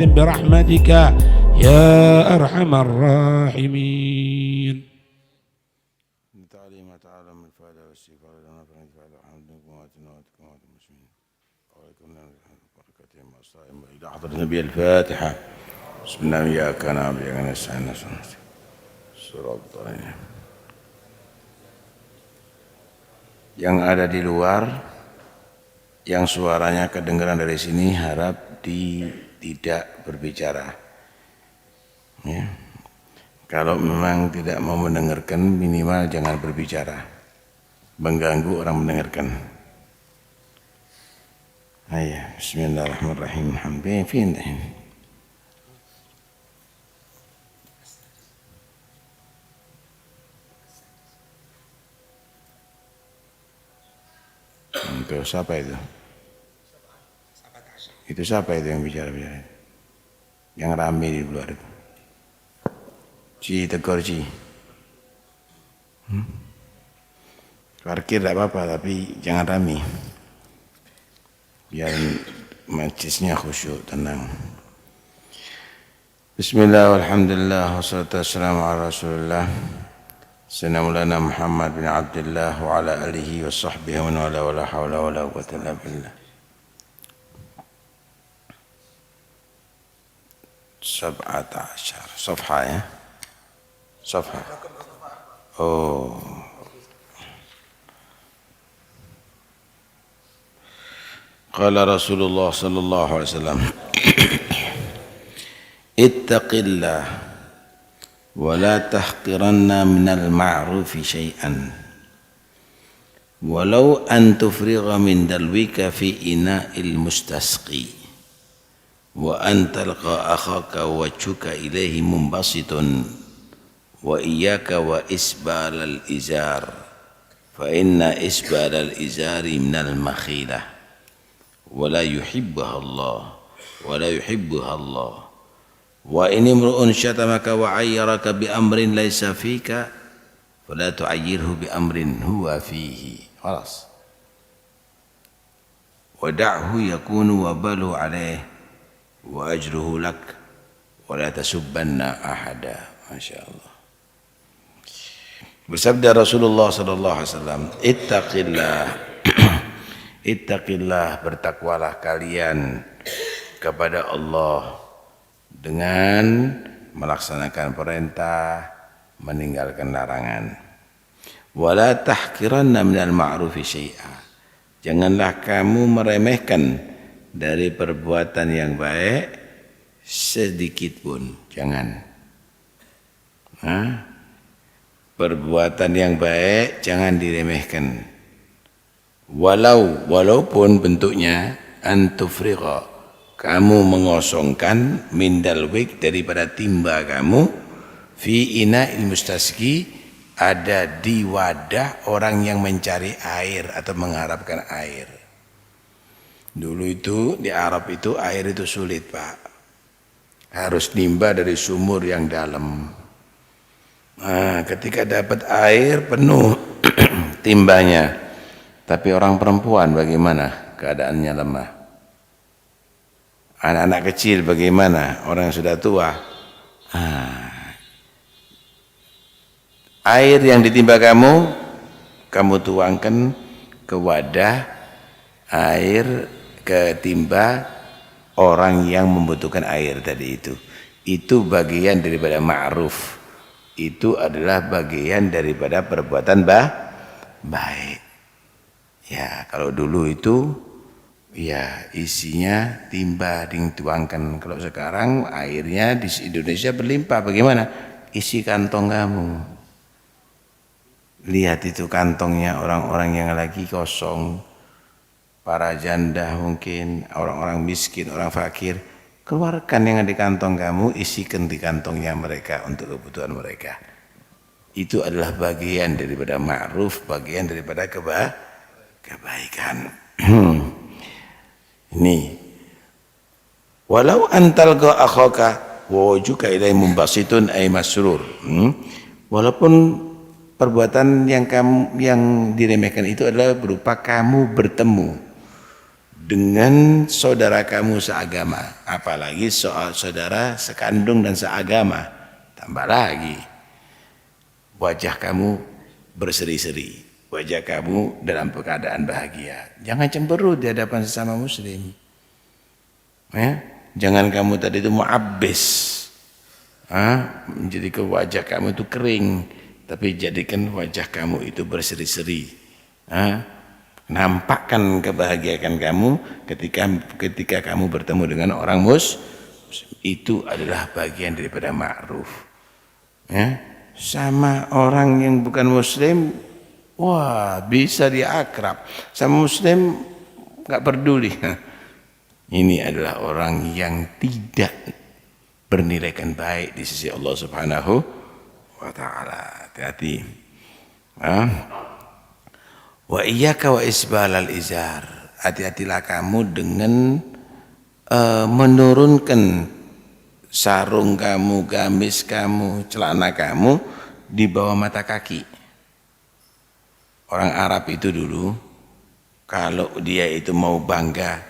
برحمتك يا أرحم الراحمين. تعليم تعالى من الفائدة والاستغفار لنا فنجعل حمدك واتنا واتكم المسلمين وعليكم بركاتهم والصائم إلى حضرة النبي الفاتحة. بسم الله إياك نعبد وإياك نستعين صراط الله. Yang ada di luar, yang suaranya kedengaran dari sini, harap tidak berbicara. Ya. Kalau memang tidak mau mendengarkan, minimal jangan berbicara, mengganggu orang mendengarkan. Ayo, Bismillahirrahmanirrahim. Alhamdulillah. Itu siapa itu? Itu siapa itu yang bicara-bicara? Yang rame di luar itu? Tegur Ci. Parkir tidak apa-apa, tapi jangan rame. Biar majlisnya khusyuk, tenang. Bismillah, walhamdulillah, wassalatu wassalamu ala rasulillah Sayyidina Maulana Muhammad bin Abdullah wa ala alihi wa sahbihi wa la hawla wa la quwwata illa billah. 17 صفحة ya? صفحة. Oh. Qala Rasulullah sallallahu alaihi wasallam ittaqillah ولا تحقرن من المعروف شيئا ولو أن تفرغ من دلوك في إناء المستسقي وأن تلقى أخاك وجهك إليه منبسط وإياك وإسبال الإزار فإن إسبال الإزار من المخيلة ولا يحبها الله wa in imru'un syatamaka wa ayyaraka bi amrin laysa fika fala tu'ayyirhu bi amrin huwa fihi khalas wa da'hu yakunu wabalu alayhi wa ajruhu lak wa la tasubbanna ahada. Masyaallah. Bersabda Rasulullah sallallahu alaihi wasallam, ittaqillah, bertakwalah kalian kepada Allah dengan melaksanakan perintah, meninggalkan larangan. Wala tahqiranna minal ma'rufi syai'a. Janganlah kamu meremehkan dari perbuatan yang baik sedikit pun. Jangan. Perbuatan yang baik jangan diremehkan. Walaupun bentuknya antufriqa, kamu mengosongkan mindalwik daripada timba kamu fi ina'il mustasqi, ada di wadah orang yang mencari air atau mengharapkan air. Dulu itu di Arab itu air itu sulit, Pak. Harus nimba dari sumur yang dalam. Nah, ketika dapat air penuh timbanya, tapi orang perempuan bagaimana? Keadaannya lemah. Anak-anak kecil bagaimana? Orang yang sudah tua. Air yang ditimba kamu tuangkan ke wadah air, ke timba orang yang membutuhkan air tadi itu. Itu bagian daripada ma'ruf. Itu adalah bagian daripada perbuatan baik. Ya, kalau dulu itu ya isinya timba dituangkan. Kalau sekarang airnya di Indonesia berlimpah, bagaimana? Isi kantong kamu. Lihat itu kantongnya orang-orang yang lagi kosong, para janda mungkin, orang-orang miskin, orang fakir. Keluarkan yang ada di kantong kamu, isikan di kantongnya mereka untuk kebutuhan mereka. Itu adalah bagian daripada ma'ruf, bagian daripada kebaikan. Ini walau antal ga akhaka wa wajuka ilai mumbasitun ay masrur. Walaupun perbuatan yang diremehkan itu adalah berupa kamu bertemu dengan saudara kamu seagama, apalagi soal saudara sekandung dan seagama, tambah lagi wajah kamu berseri-seri, wajah kamu dalam keadaan bahagia. Jangan cemberut di hadapan sesama muslim. Ya? Jangan kamu tadi itu mu'abbis, menjadi ke wajah kamu itu kering, tapi jadikan wajah kamu itu berseri-seri. Nampakkan kebahagiaan kamu ketika kamu bertemu dengan orang muslim. Itu adalah bagian daripada ma'ruf. Ya, sama orang yang bukan muslim, wah bisa dia akrab. Sama muslim nggak peduli. Ini adalah orang yang tidak bernilaikan baik di sisi Allah Subhanahu wa taala. Hati-hati. Wa iyyaka wa isbalal izar. Hati-hatilah kamu dengan menurunkan sarung kamu, gamis kamu, celana kamu di bawah mata kaki. Orang Arab itu dulu kalau dia itu mau bangga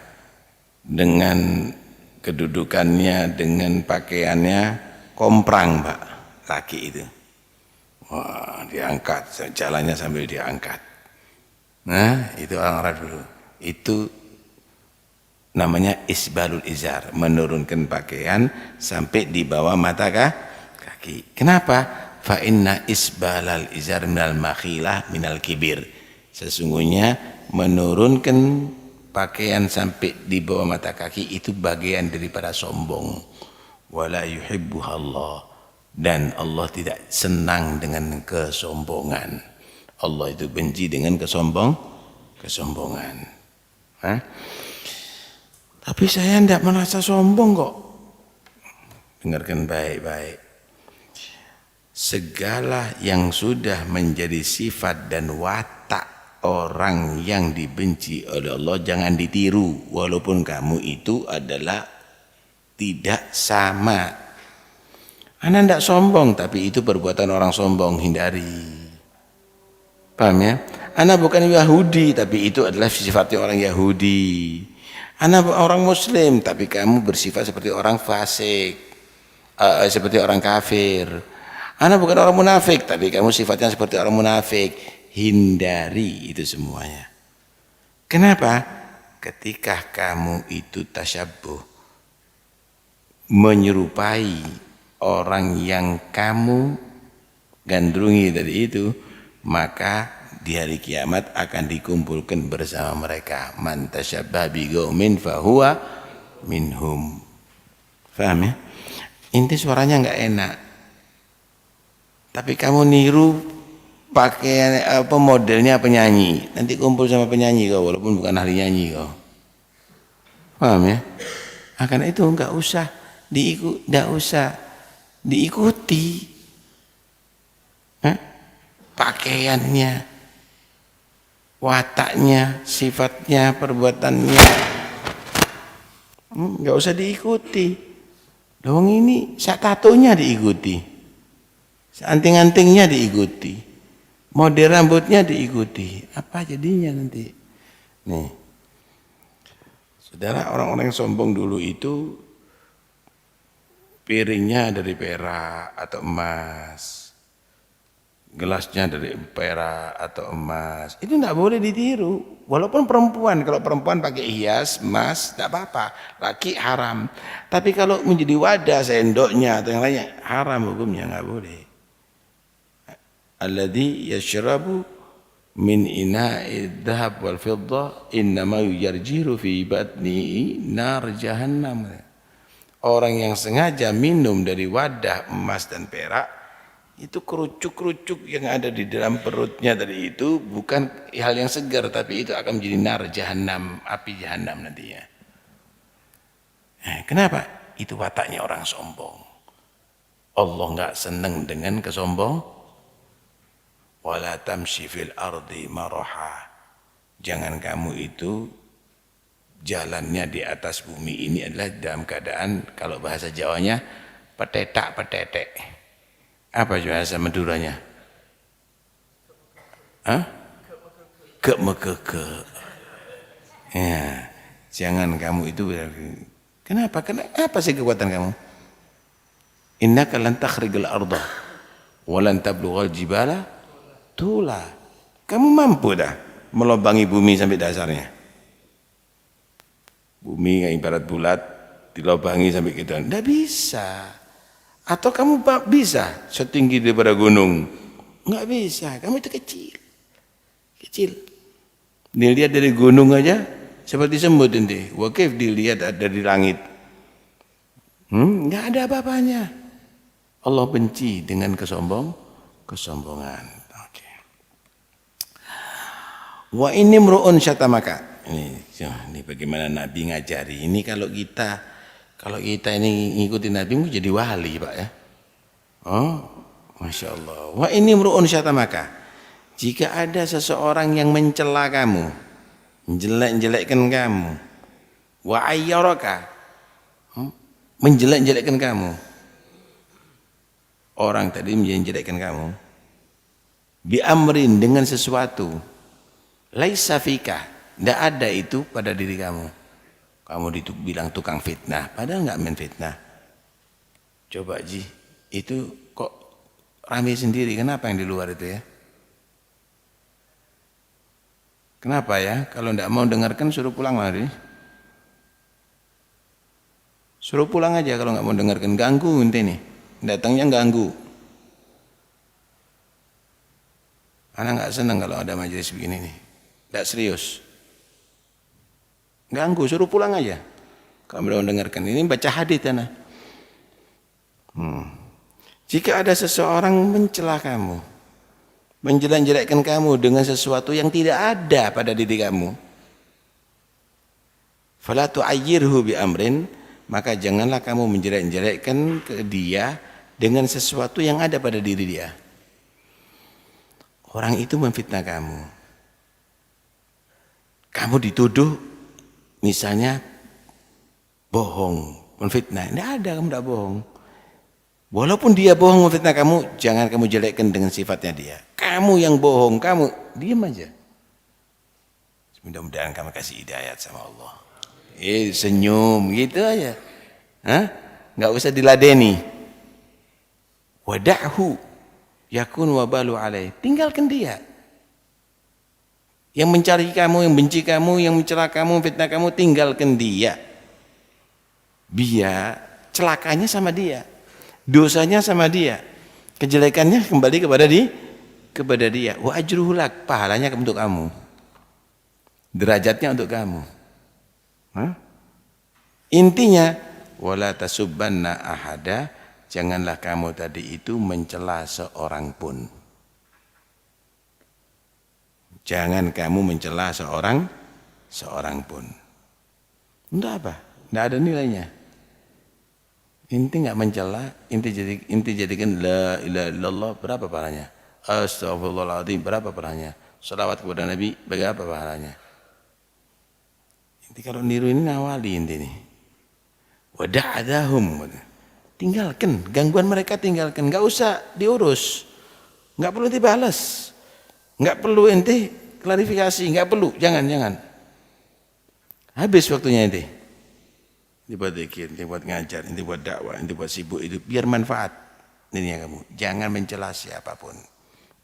dengan kedudukannya, dengan pakaiannya, komprang Pak, laki itu. Wah, diangkat, jalannya sambil diangkat. Nah, itu orang Arab dulu. Itu namanya isbalul izar, menurunkan pakaian sampai di bawah mata kaki. Kenapa? Fa inna isbalal izar minal makhilah minal kibir. Sesungguhnya menurunkan pakaian sampai di bawah mata kaki itu bagian daripada sombong. Wala yuhibbuhallah, dan Allah tidak senang dengan kesombongan. Allah itu benci dengan kesombongan. Tapi saya tidak merasa sombong kok. Dengarkan baik-baik. Segala yang sudah menjadi sifat dan watak orang yang dibenci oleh Allah jangan ditiru, walaupun kamu itu adalah tidak sama. Anda tidak sombong, tapi itu perbuatan orang sombong, hindari. Paham ya? Anda bukan Yahudi, tapi itu adalah sifatnya orang Yahudi. Anda orang Muslim, tapi kamu bersifat seperti orang fasik, seperti orang kafir. Anda bukan orang munafik, tapi kamu sifatnya seperti orang munafik. Hindari itu semuanya. Kenapa? Ketika kamu itu tasyabbuh, menyerupai orang yang kamu gandrungi tadi itu, maka di hari kiamat akan dikumpulkan bersama mereka. Man tasyabbaha biqaumin fahuwa minhum. Paham ya? Inti suaranya enggak enak, tapi kamu niru pakaian modelnya penyanyi, nanti kumpul sama penyanyi kau, walaupun bukan ahli nyanyi kau. Paham ya? Karena itu enggak usah diikuti. Pakaiannya, wataknya, sifatnya, perbuatannya, nggak usah diikuti. Dong ini tatonya diikuti, anting-antingnya diikuti, model rambutnya diikuti, apa jadinya nanti? Nih, saudara, orang-orang yang sombong dulu itu piringnya dari perak atau emas, gelasnya dari perak atau emas, itu tidak boleh ditiru. Walaupun perempuan, kalau perempuan pakai hias emas tidak apa-apa, laki haram. Tapi kalau menjadi wadah sendoknya atau yang lainnya haram hukumnya, nggak boleh. Alladzi yashrabu min ina'id dhahab wal fiddah innama yujarjiru fi batnihi nar jahannam. Orang yang sengaja minum dari wadah emas dan perak, itu kerucuk-kerucuk yang ada di dalam perutnya tadi itu bukan hal yang segar, tapi itu akan menjadi nar jahannam, api jahannam nantinya. Kenapa? Itu wataknya orang sombong. Allah enggak senang dengan kesombong. Wala tamshi fil ardi maraha. Jangan kamu itu jalannya di atas bumi ini adalah dalam keadaan, kalau bahasa Jawanya, petetak-petetek. Apa bahasa Maduranya? Kek-mekeke. Ya, Jangan kamu itu kenapa? Apa sih kekuatan kamu? Innaka lan takhriqal arda wa lan tablughal jibala tula. Kamu mampu dah melobangi bumi sampai dasarnya. Bumi yang ibarat bulat dilobangi sampai kita. Tidak bisa. Atau kamu bisa setinggi daripada gunung? Enggak bisa. Kamu itu kecil. Kecil. Dilihat dari gunung aja seperti semut nanti. Wakif dilihat ada di langit. Enggak ada apa-apanya. Allah benci dengan kesombongan. Oke. Wa ini mru'un syatamaka. Ini bagaimana Nabi ngajari. Ini kalau kita ini ngikutin Nabi jadi wali, Pak ya. Oh, Masya Allah. Wa ini mru'un syatamaka. Jika ada seseorang yang mencela kamu, menjelek-jelekkan kamu, wa ayyaraka, menjelek-jelekkan kamu, orang tadi menjelek-jelekkan kamu, bi amrin, dengan sesuatu, laisa fika, tidak ada itu pada diri kamu. Kamu bilang tukang fitnah, padahal nggak main fitnah. Coba Ji, itu kok rame sendiri, kenapa yang di luar itu ya? Kenapa ya? Kalau tidak mau dengarkan suruh pulang lagi. Suruh pulang aja kalau nggak mau dengarkan. Ganggu nanti nih. Datangnya ganggu. Anak nggak senang kalau ada majelis begini nih. Tidak serius. Ganggu, suruh pulang aja. Kalau mau dengarkan. Ini baca hadits anak. Jika ada seseorang mencela kamu, menjelek-jelekkan kamu dengan sesuatu yang tidak ada pada diri kamu, fala tu'ayyirhu bi amrin, maka janganlah kamu menjelek-jelekkan ke dia dengan sesuatu yang ada pada diri dia. Orang itu memfitnah kamu. Kamu dituduh misalnya bohong, menfitnah. Tidak ada, kamu tidak bohong. Walaupun dia bohong memfitnah kamu, jangan kamu jelekkan dengan sifatnya dia. Kamu yang bohong, kamu diam aja. Mudah-mudahan kamu kasih hidayat sama Allah. Senyum gitu aja. Nggak usah diladeni. Wada'hu yakun wabalu alaih. Tinggalkan dia. Yang mencari kamu, yang benci kamu, yang mencela kamu, fitnah kamu, tinggalkan dia. Biar celakanya sama dia. Dosanya sama dia, kejelekannya kembali kepada dia. Wa ajruhu lak, pahalanya untuk kamu, derajatnya untuk kamu. Intinya wala tasubbanna ahada, janganlah kamu tadi itu mencela seorang pun. Jangan kamu mencela seorang pun. Untuk apa? Tidak ada nilainya. Inti nggak mencela, inti jadikan la ilaha illallah, berapa pahalanya? Astagfirullahaladzim, berapa pahalanya? Salawat kepada Nabi, berapa pahalanya? Inti kalau niru ini nawali inti nih. Wada'adahum, tinggalkan gangguan mereka, tinggalkan, nggak usah diurus, nggak perlu dibalas, nggak perlu inti klarifikasi, nggak perlu, jangan. Habis waktunya inti. Ini buat zikir, ini buat ngajar, ini buat dakwah, ini buat sibuk itu biar manfaat. Ini yang kamu. Jangan mencela siapapun.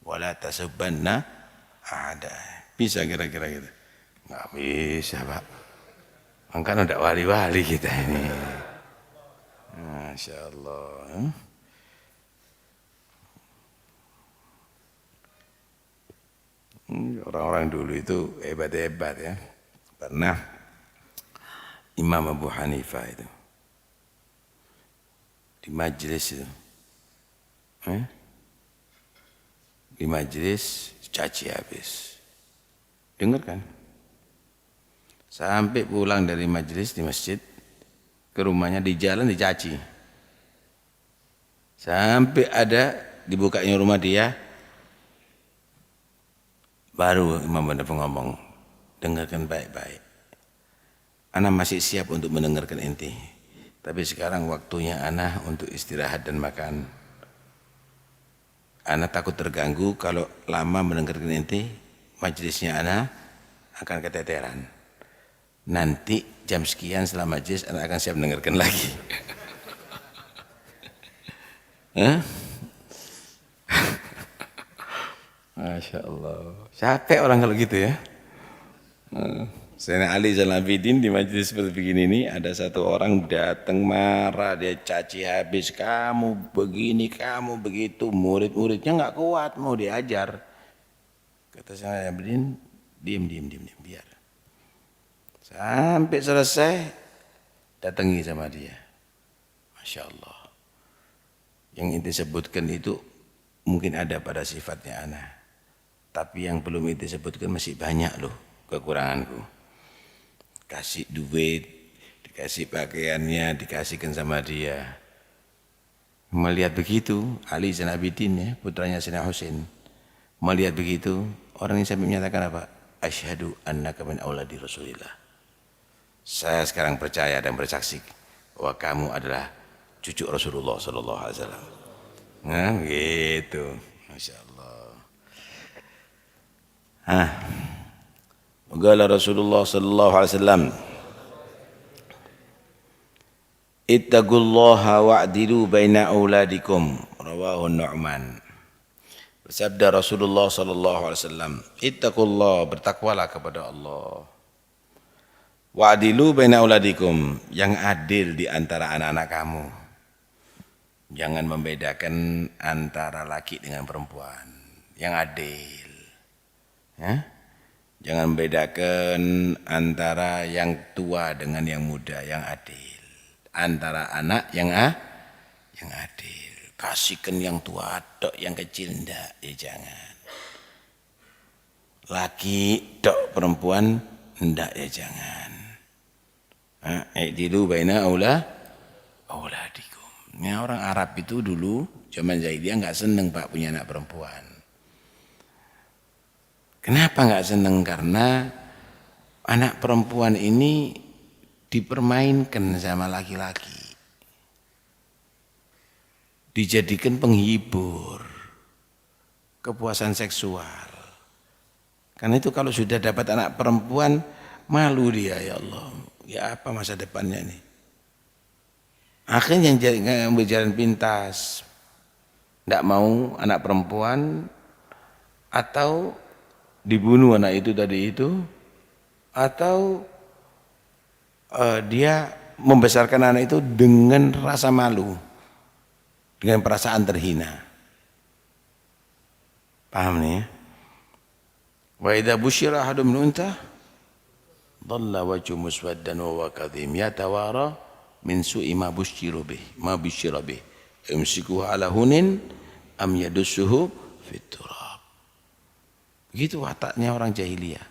Wala tasubbanna ada. Bisa kira-kira gitu. Enggak bisa, Pak. Makanya udah wali-wali kita ini. Masya Allah. Orang-orang dulu itu hebat-hebat ya. Pernah Imam Abu Hanifah itu di majelis itu, di majelis caci habis, dengar kan? Sampai pulang dari majelis di masjid ke rumahnya, di jalan dicaci, sampai ada dibukanya rumah dia, baru Imam Abu Hanifah ngomong, dengarkan baik-baik. Ana masih siap untuk mendengarkan ente, tapi sekarang waktunya ana untuk istirahat dan makan. Ana takut terganggu kalau lama mendengarkan ente, majelisnya ana akan keteteran. nanti jam sekian setelah majelis anak akan siap mendengarkan lagi. Masya Allah, capek orang kalau gitu ya. Sayyidina Ali Zainal Abidin di majelis seperti begini ini ada satu orang datang marah, dia caci habis, kamu begini, kamu begitu, murid-muridnya nggak kuat mau diajar. Kata Sayyidina Abidin, diam, biar. Sampai selesai, datangi sama dia. Masya Allah. Yang inti sebutkan itu mungkin ada pada sifatnya ana. Tapi yang belum inti sebutkan masih banyak loh kekuranganku. Kasih duit, dikasih pakaiannya, dikasihkan sama dia. Melihat begitu, Ali Zainal Abidin ya, putranya Sayyidina Husain. Melihat begitu, orang ini sampai menyatakan apa? Asyhadu annaka min auladi Rasulillah. Saya sekarang percaya dan bersaksi bahwa kamu adalah cucu Rasulullah sallallahu alaihi wasallam. Nah, gitu. Masya Allah. Qala Rasulullah sallallahu alaihi wasallam, ittaqullaha wa'dilu baina auladikum, rawahu Nu'man. Bersabda Rasulullah sallallahu alaihi wasallam, ittaqullah, bertakwalah kepada Allah. Wa'dilu baina auladikum, yang adil di antara anak-anak kamu. Jangan membedakan antara laki dengan perempuan, yang adil. Ya? Jangan membedakan antara yang tua dengan yang muda, yang adil. Antara anak yang adil. Kasihkan yang tua, dok yang kecil enggak, ya jangan. Laki dok perempuan enggak, ya jangan. I'dilu baina auladikum. Ya, orang Arab itu dulu zaman jahiliyah enggak seneng Pak punya anak perempuan. Kenapa enggak seneng? Karena anak perempuan ini dipermainkan sama laki-laki. Dijadikan penghibur, kepuasan seksual. Karena itu kalau sudah dapat anak perempuan, malu dia, ya Allah. Ya apa masa depannya nih? Akhirnya yang berjalan pintas, tidak mau anak perempuan, atau dibunuh anak itu tadi itu, atau dia membesarkan anak itu dengan rasa malu, dengan perasaan terhina. Paham nih ya? Wa idza busyira ahadun min untha dhalla wajhu muswaddan wa huwa kadhim yatawara min su'i ma busyira bih yumsikuhu ala hunin am yadussuhu fit turab. Begitu wataknya orang jahiliyah.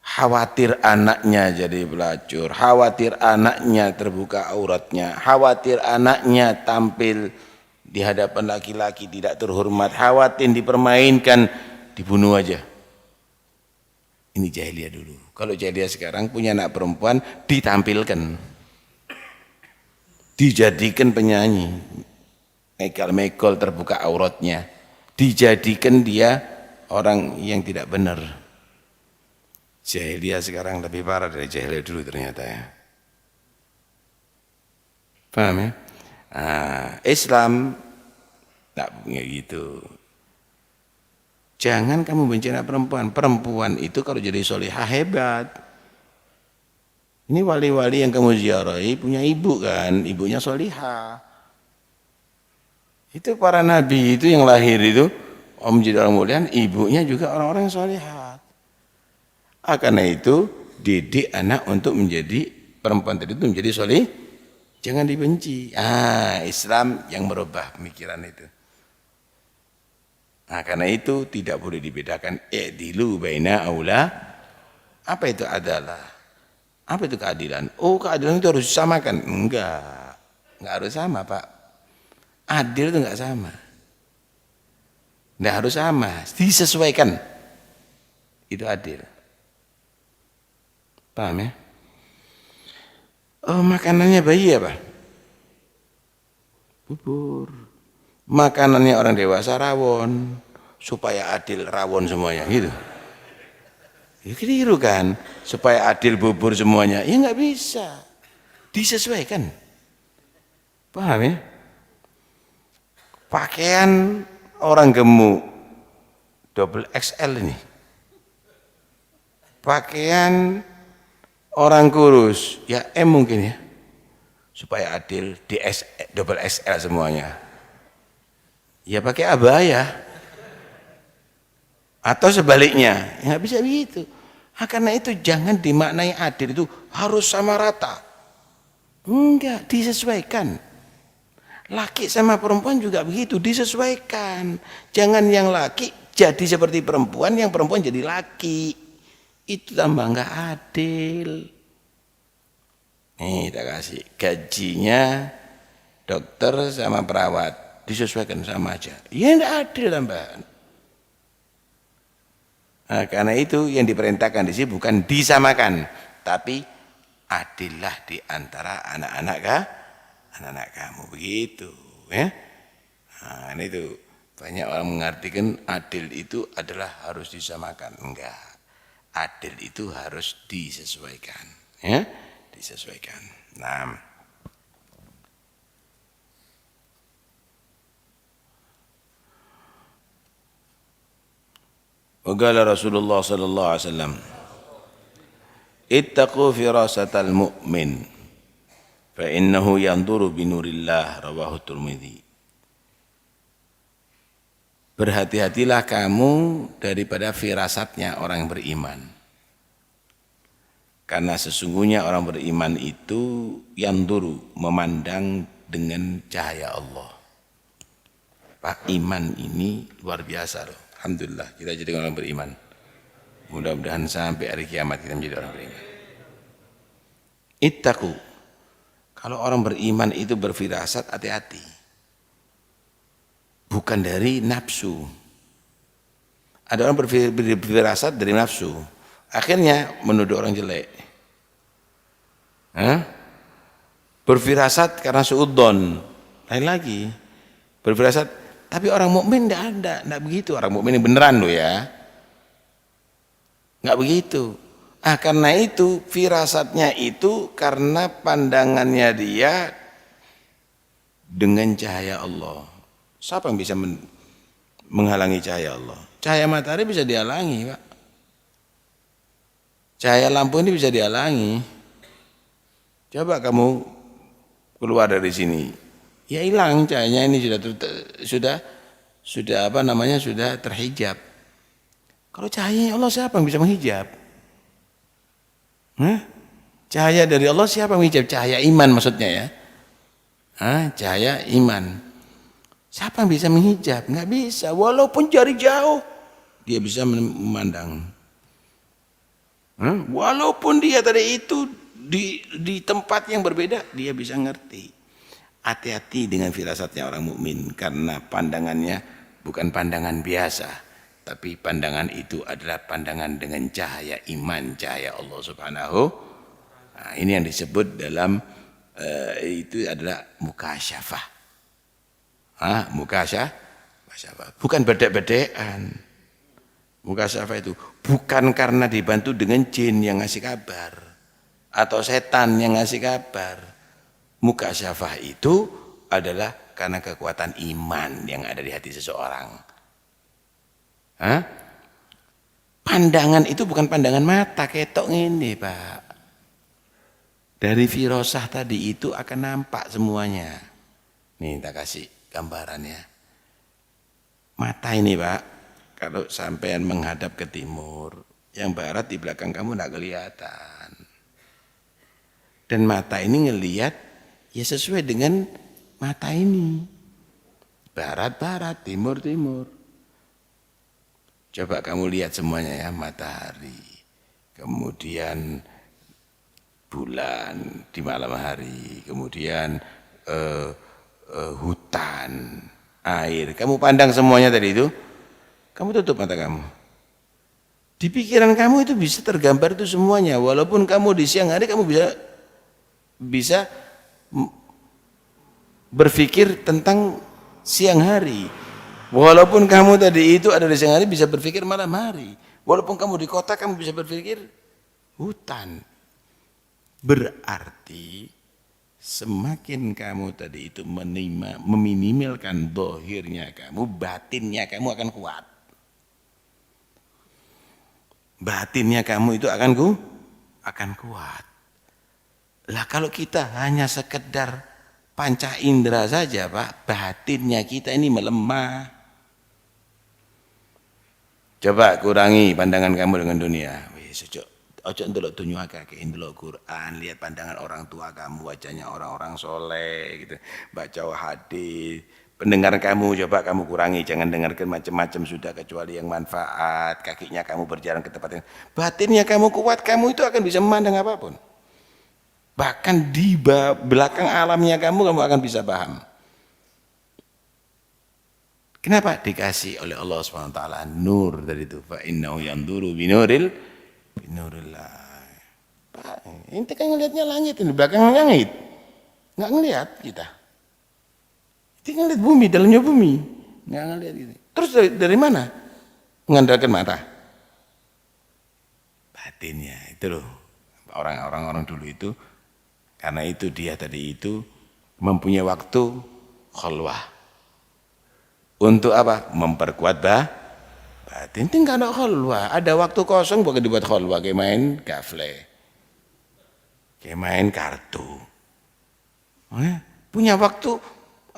Khawatir anaknya jadi pelacur, khawatir anaknya terbuka auratnya, khawatir anaknya tampil di hadapan laki-laki tidak terhormat, khawatir dipermainkan, dibunuh aja. Ini jahiliyah dulu. Kalau jahiliyah sekarang punya anak perempuan ditampilkan, dijadikan penyanyi, mekal-mekal terbuka auratnya, dijadikan dia orang yang tidak benar. Jahiliyah sekarang lebih parah dari jahiliyah dulu ternyata ya. Paham ya? Islam tak punya gitu. Jangan kamu benci anak perempuan. Perempuan itu kalau jadi solihah hebat. Ini wali-wali yang kamu ziarahi punya ibu kan, ibunya solihah. Itu para nabi itu yang lahir itu, menjadi orang mulia, ibunya juga orang-orang yang solihah. Karena itu didik anak untuk menjadi perempuan tadi itu menjadi solih, jangan dibenci. Islam yang merubah pemikiran itu. Karena itu tidak boleh dibedakan i'dilu baina aula. Apa itu adalah? Apa itu keadilan? Oh, keadilan itu harus disamakan. Enggak harus sama, Pak. Adil itu enggak sama. Enggak harus sama, disesuaikan. Itu adil. Paham ya? Makanannya bayi apa? Bubur. Makanannya orang dewasa rawon. Supaya adil rawon semuanya gitu. Ya keliru kan, supaya adil bubur semuanya. Ya nggak bisa, disesuaikan. Paham ya? Pakaian orang gemuk double XL ini, pakaian orang kurus ya M mungkin ya, supaya adil di double XL semuanya. Ya pakai abaya atau sebaliknya, ya nggak bisa begitu. Karena itu jangan dimaknai adil itu harus sama rata. Enggak, disesuaikan. Laki sama perempuan juga begitu, disesuaikan. Jangan yang laki jadi seperti perempuan, yang perempuan jadi laki. Itu tambah enggak adil. Nih kita kasih gajinya dokter sama perawat disesuaikan sama aja. Ya enggak adil tambahan. Nah, karena itu yang diperintahkan di sini bukan disamakan, tapi adillah di antara anak-anak kamu begitu, ya. Nah, itu banyak orang mengartikan adil itu adalah harus disamakan. Enggak, adil itu harus disesuaikan, ya, disesuaikan. Nah, waqala Rasulullah sallallahu alaihi wasallam, ittaqu firasatal mu'min fa innahu yanduru binurillah, rawahu Tirmidzi. Berhati-hatilah kamu daripada firasatnya orang yang beriman, karena sesungguhnya orang beriman itu yanduru, memandang dengan cahaya Allah. Pak, iman ini luar biasa loh. Alhamdulillah kita jadi orang beriman. Mudah-mudahan sampai hari kiamat kita menjadi orang beriman. Ittaqu. Kalau orang beriman itu berfirasat, hati-hati. Bukan dari nafsu. Ada orang berfirasat dari nafsu, akhirnya menuduh orang jelek. Berfirasat karena suudzon, lain lagi. Berfirasat, tapi orang mukmin enggak begitu. Orang mukmin ini beneran loh ya. Enggak begitu. Karena itu firasatnya itu karena pandangannya dia dengan cahaya Allah. Siapa yang bisa menghalangi cahaya Allah? Cahaya matahari bisa dihalangi, Pak. Cahaya lampu ini bisa dihalangi. Coba kamu keluar dari sini, ya hilang cahayanya ini sudah apa namanya, sudah terhijab. Kalau cahaya Allah siapa yang bisa menghijab? Cahaya dari Allah siapa yang menghijab? Cahaya iman maksudnya ya. Cahaya iman. Siapa yang bisa menghijab? Nggak bisa. Walaupun jari jauh, dia bisa memandang. Walaupun dia tadi itu di tempat yang berbeda, dia bisa ngerti. Hati-hati dengan firasatnya orang mukmin, karena pandangannya bukan pandangan biasa, tapi pandangan itu adalah pandangan dengan cahaya iman, cahaya Allah Subhanahu. Nah, ini yang disebut dalam itu adalah mukasyafah. Mukasyafah bukan bedek-bedekan. Mukasyafah itu bukan karena dibantu dengan jin yang ngasih kabar atau setan yang ngasih kabar. Mukasyafah itu adalah karena kekuatan iman yang ada di hati seseorang. Pandangan itu bukan pandangan mata ketok ini, Pak. Dari firasah tadi itu akan nampak semuanya. Nih kita kasih gambarannya. Mata ini, Pak, kalau sampean menghadap ke timur, yang barat di belakang kamu enggak kelihatan. Dan mata ini ngelihat ya sesuai dengan mata ini. Barat-barat, timur-timur. Coba kamu lihat semuanya ya, matahari. Kemudian bulan di malam hari, kemudian hutan, air. Kamu pandang semuanya tadi itu, kamu tutup mata kamu. Di pikiran kamu itu bisa tergambar itu semuanya. Walaupun kamu di siang hari kamu bisa berpikir tentang siang hari. Walaupun kamu tadi itu ada di siang hari bisa berpikir malam hari. Walaupun kamu di kota, kamu bisa berpikir hutan. Berarti semakin kamu tadi itu meminimalkan dohirnya kamu, batinnya kamu akan kuat. Batinnya kamu itu akan kuat. Lah kalau kita hanya sekedar panca indera saja Pak, batinnya kita ini melemah. Coba kurangi pandangan kamu dengan dunia. Wis ojo ndelok dunia akeh, ndelok Quran, lihat pandangan orang tua kamu, wajahnya orang-orang soleh gitu. Baca hadis. Pendengaran kamu coba kamu kurangi, jangan dengarkan macam-macam sudah kecuali yang manfaat. Kakinya kamu berjalan ke tempat yang batinnya kamu kuat, kamu itu akan bisa memandang apapun. Bahkan di belakang alamnya kamu akan bisa paham. Kenapa? Dikasih oleh Allah SWT nur dari itu. Fa innahu yanduru binurillah. Pak, ini kan ngelihatnya langit, di belakang langit. Enggak ngelihat kita. Kita ngelihat bumi, dalamnya bumi. Enggak ngelihat gitu. Terus dari mana? Mengandalkan mata. Batinnya itu loh. Orang-orang dulu itu karena itu dia tadi itu mempunyai waktu khalwah. Untuk apa? Memperkuat batin. Tinggal ada khalwah. Ada waktu kosong bukan dibuat khalwah. Kayak main gafle. Kayak main kartu. Punya waktu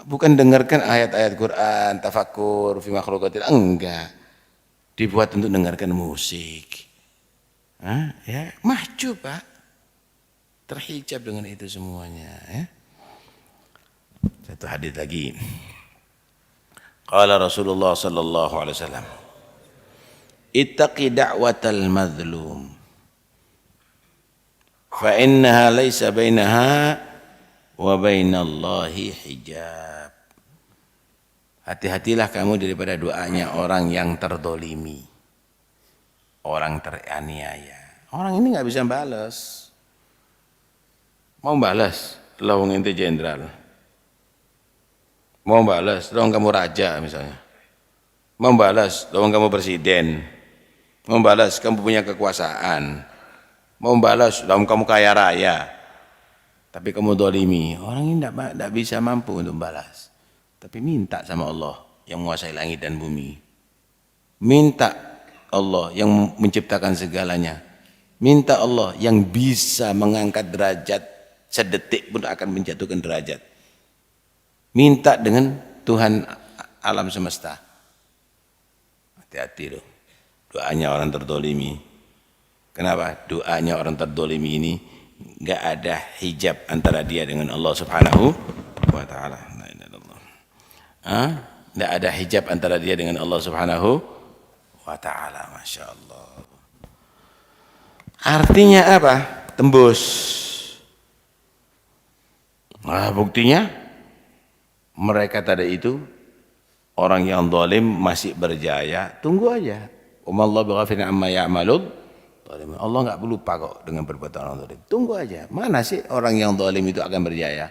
bukan dengarkan ayat-ayat Quran, tafakur, fi makhluqatil. Enggak. Dibuat untuk dengarkan musik. Ya, maju Pak. Terhijab dengan itu semuanya. Ya. Satu hadis lagi. Qala Rasulullah sallallahu alaihi wasallam, ittaqi da'watal madlum fa innaha laysa bainaha wa bainallahi hijab. Hati-hatilah kamu daripada doanya orang yang terdolimi, orang teraniaya. Orang ini nggak bisa balas. Mau balas, lawang ente jenderal. Mau balas, dong kamu raja misalnya. Mau balas, dong kamu presiden. Mau balas, kamu punya kekuasaan. Mau balas, dong kamu kaya raya. Tapi kamu dolimi, orang ini tidak bisa mampu untuk balas. Tapi minta sama Allah yang menguasai langit dan bumi. Minta Allah yang menciptakan segalanya. Minta Allah yang bisa mengangkat derajat, sedetik pun akan menjatuhkan derajat. Minta dengan Tuhan alam semesta. Hati-hati loh. Doanya orang terdolimi. Kenapa? Doanya orang terdolimi ini gak ada hijab antara dia dengan Allah Subhanahu wa ta'ala. Gak ada hijab antara dia dengan Allah Subhanahu wa ta'ala. Masya Allah. Artinya apa? Tembus. Nah, buktinya mereka tadi itu orang yang zalim masih berjaya, tunggu aja. Umallahu bighafilin amma ya'malun. Allah enggak lupa kok dengan perbuatan orang zalim. Tunggu aja. Mana sih orang yang zalim itu akan berjaya?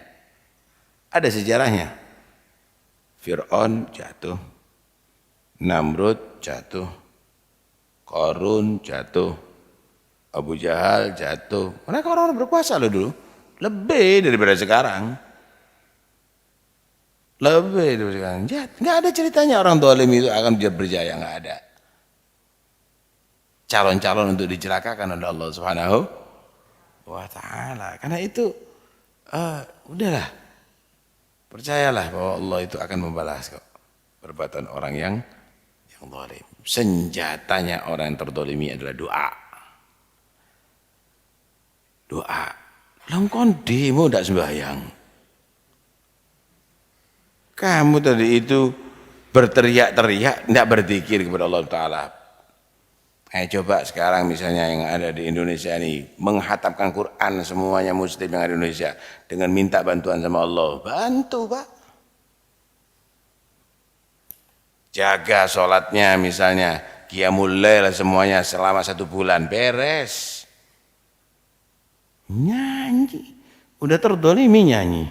Ada sejarahnya. Fir'aun jatuh. Namrud jatuh. Qarun jatuh. Abu Jahal jatuh. Mereka orang-orang berkuasa loh dulu. Lebih daripada sekarang. Lebih dari sekarang. Nggak ada ceritanya orang zalim itu akan berjaya, nggak ada. Calon-calon untuk dicelakakan oleh Allah Subhanahu wa ta'ala. Karena itu udahlah. Percayalah bahwa Allah itu akan membalas kok perbuatan orang yang zalim. Senjatanya orang yang terdolimi adalah doa. Doa. Langkon demo tidak sembahyang. Kamu tadi itu berteriak-teriak, tidak berzikir kepada Allah Ta'ala. Coba sekarang misalnya yang ada di Indonesia ini, menghatamkan Quran semuanya muslim yang ada di Indonesia, dengan minta bantuan sama Allah. Bantu Pak. Jaga sholatnya misalnya, qiyamul lail semuanya selama 1 bulan, beres. Nyanyi, udah terdolimi nyanyi.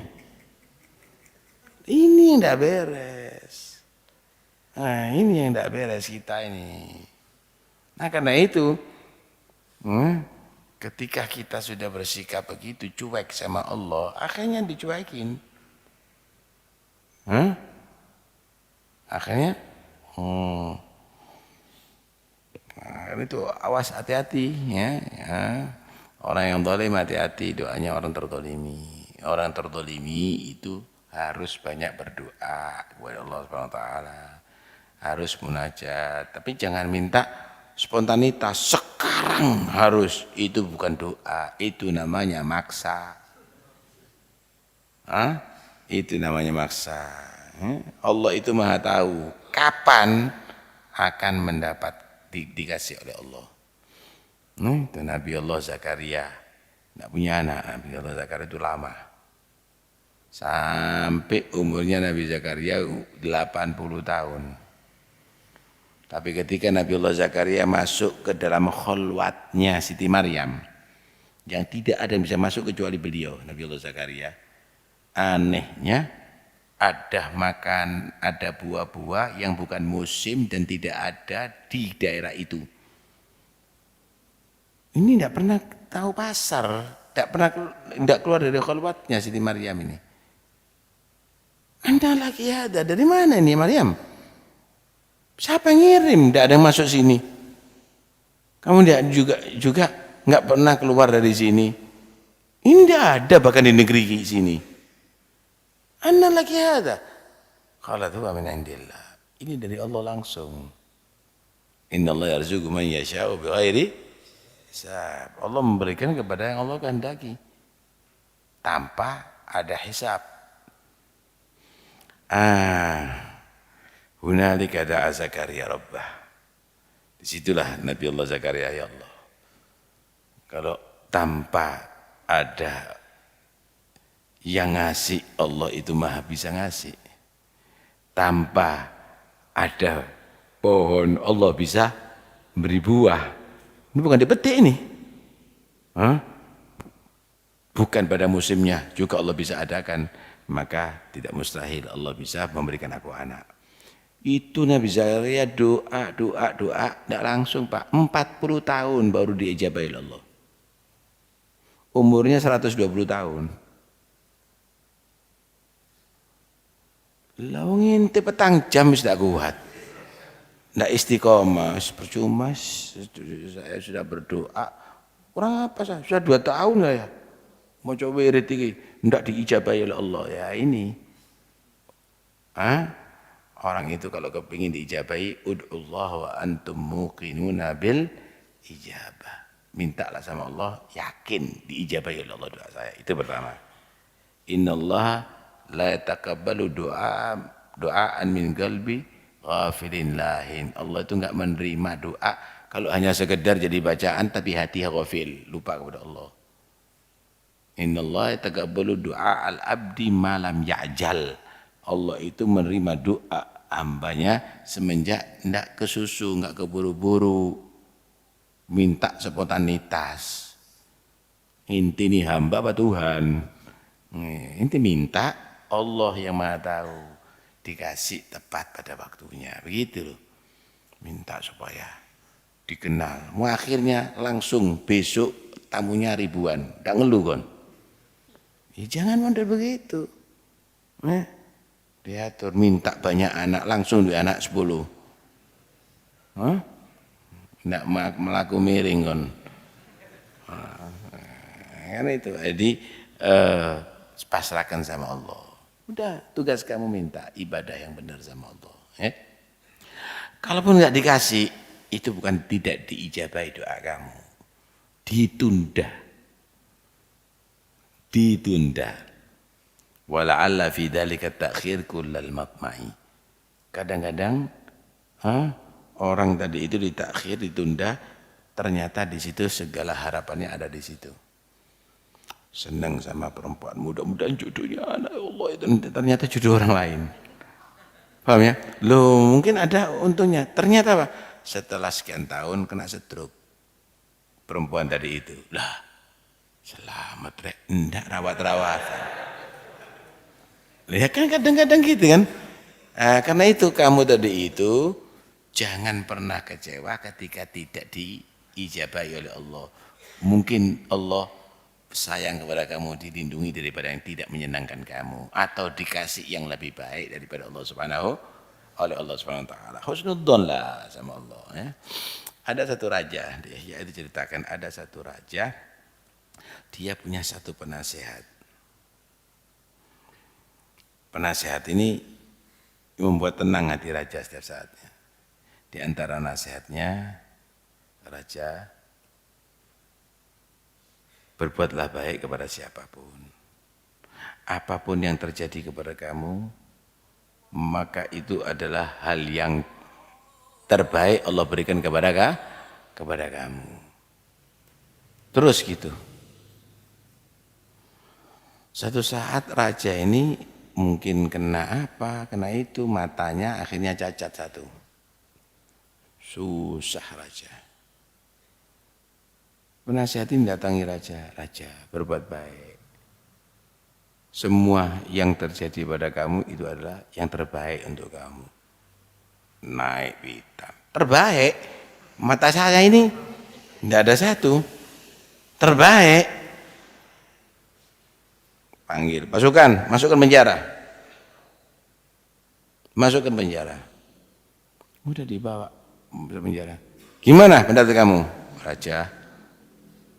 Ini yang tidak beres. Nah, ini yang tidak beres kita ini. Nah karena itu, ketika kita sudah bersikap begitu cuek sama Allah, akhirnya dicuekin. Akhirnya, nah, itu awas hati-hati ya. Orang yang zalim hati-hati, doanya orang terzalimi. Orang terzalimi itu harus banyak berdoa kepada Allah Subhanahu wa taala. Harus munajat, tapi jangan minta spontanitas sekarang harus. Itu bukan doa, itu namanya maksa. Itu namanya maksa. Allah itu Maha tahu kapan akan mendapat dikasih oleh Allah. Itu Nabi Allah Zakaria, tidak punya anak. Nabi Allah Zakaria itu lama, sampai umurnya Nabi Zakaria 80 tahun. Tapi ketika Nabi Allah Zakaria masuk ke dalam kholwatnya Siti Maryam, yang tidak ada yang bisa masuk kecuali beliau, Nabi Allah Zakaria, anehnya ada buah-buah yang bukan musim dan tidak ada di daerah itu. Ini tidak pernah tahu pasar, tidak keluar dari kholwatnya Siti Maryam ini. Anda lagi ada dari mana ini Maryam? Siapa yang ngirim? Tidak ada yang masuk sini. Kamu juga nggak pernah keluar dari sini. Ini tidak ada bahkan di negeri sini. Anda lagi ada. Qala huwa min indillah. Ini dari Allah langsung. Innallaha yarzuqu man yasha'u bighairi hisab. Allah memberikan kepada yang Allah kehendaki tanpa ada hisab. Hunalika da'a Zakaria rabbah. Disitulah Nabi Allah Zakaria, ya Allah, kalau tanpa ada yang ngasih, Allah itu Maha bisa ngasih. Tanpa ada pohon, Allah bisa beri buah. Ini bukan dipetik ini. Bukan pada musimnya juga Allah bisa adakan. Maka tidak mustahil Allah bisa memberikan aku anak. Itu Nabi Zakaria doa, tidak langsung Pak. 40 tahun baru diijabahi Allah. Umurnya 120 tahun. Lalu ngintip petang jam tidak kuat. Tidak istiqomah, percuma. Saya sudah berdoa. Kurang apa saya? Sudah 2 tahun saya. Mau coba wirid ini. Tidak diijabahi oleh Allah. Ya ini. Orang itu kalau kepingin diijabahi, ud'ullah wa antum muqinuna bil ijabah. Mintalah sama Allah, yakin diijabahi oleh Allah doa saya. Itu pertama. Innallaha la yataqabbalu doaan min qalbi ghafilin lahin. Allah itu enggak menerima doa kalau hanya sekedar jadi bacaan tapi hati ghafil, lupa kepada Allah. Innallaha yataqabbalu doa al-abdi ma lam ya'jal. Allah itu menerima doa hambanya semenjak tidak kesusu, tidak keburu-buru, minta spontanitas. Inti ini hamba apa Tuhan? Inti minta, Allah yang Maha tahu, dikasih tepat pada waktunya. Begitu loh. Minta supaya dikenal. Mau akhirnya langsung besok tamunya ribuan. Tidak ngeluh kan? Ya, jangan model begitu. Diatur minta banyak anak, langsung dua anak 10. Tidak melaku miring kan. Kan itu. Jadi pasrahkan sama Allah. Udah, tugas kamu minta ibadah yang benar sama Allah. Kalaupun nggak dikasih, itu bukan tidak diijabahi doa kamu. Ditunda. Wala'alla fi dzalika ta'khir kullal matma'i. Kadang-kadang orang tadi itu ditakhir, ditunda, ternyata di situ segala harapannya ada di situ. Senang sama perempuan, mudah-mudahan jodohnya anak Allah itu, ternyata jodoh orang lain. Paham ya? Loh, mungkin ada untungnya. Ternyata apa? Setelah sekian tahun kena stroke. Perempuan tadi itu. Lah, selamat rek, enggak rawat-rawatan. Ya kan kadang-kadang gitu kan. Karena itu kamu tadi itu Jangan pernah kecewa ketika tidak diijabahi oleh Allah. Mungkin Allah sayang kepada kamu, dilindungi daripada yang tidak menyenangkan kamu, atau dikasih yang lebih baik daripada Allah Subhanahu wa taala. Husnudzon lah sama Allah ya. Ada satu raja, ya itu ceritakan, ada satu raja, dia punya satu penasehat. Penasehat ini membuat tenang hati raja setiap saatnya. Di antara nasihatnya, raja, berbuatlah baik kepada siapapun. Apapun yang terjadi kepada kamu, maka itu adalah hal yang terbaik Allah berikan kepada kamu. Terus gitu. Satu saat raja ini mungkin kena apa, kena itu, matanya akhirnya cacat satu. Susah raja. Penasihat ini datangi raja, raja berbuat baik. Semua yang terjadi pada kamu itu adalah yang terbaik untuk kamu. Naik pitam. Terbaik. Mata saya ini tidak ada satu. Terbaik. Panggil pasukan, masukkan penjara. Masukkan penjara. Udah dibawa ke penjara. Gimana pendapat kamu? Raja,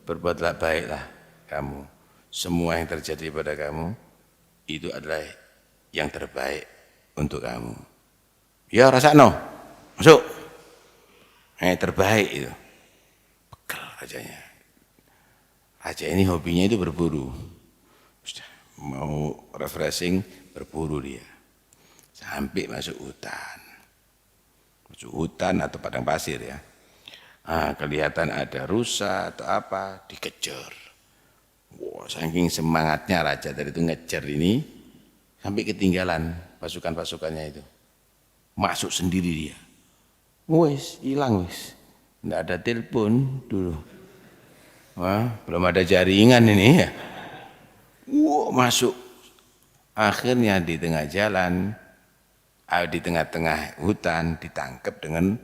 berbuatlah baiklah kamu. Semua yang terjadi pada kamu itu adalah yang terbaik untuk kamu. Ya rasakno, masuk. Terbaik itu. Pekel rajanya. Raja ini hobinya itu berburu. Mau refreshing, berburu dia. Sampai masuk hutan. Masuk hutan atau padang pasir ya. Kelihatan ada rusa atau apa, dikejar. Wah, saking semangatnya raja dari itu ngejar ini, sampai ketinggalan pasukan-pasukannya itu. Masuk sendiri dia. Wes, hilang wes. Nggak ada telepon dulu. Wah, belum ada jaringan ini ya. Wah, masuk. Akhirnya di tengah jalan, di tengah-tengah hutan ditangkap dengan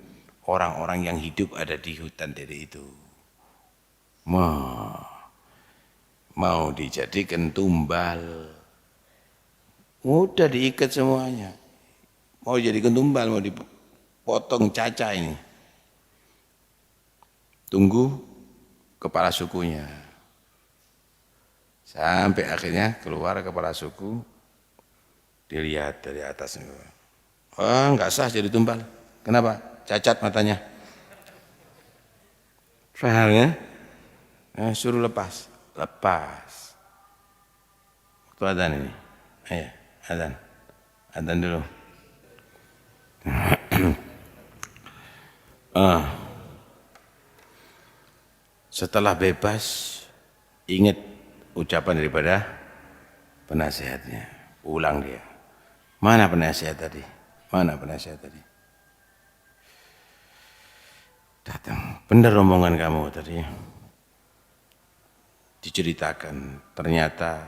orang-orang yang hidup ada di hutan tadi itu. Mau dijadikan tumbal. Udah diikat semuanya. Mau jadikan tumbal, mau dipotong caca ini. Tunggu kepala sukunya. Sampai akhirnya keluar kepala suku, dilihat dari atas. Enggak sah jadi tumbal. Kenapa? Cacat matanya. Paham ya? Suruh lepas. Lepas. Waktu adzan ini. Ayo, adzan. Adzan dulu. Setelah bebas, ingat ucapan daripada penasihatnya. Ulang dia. Mana penasihat tadi? Mana penasihat tadi? Datang. Benar omongan kamu tadi. Diceritakan. Ternyata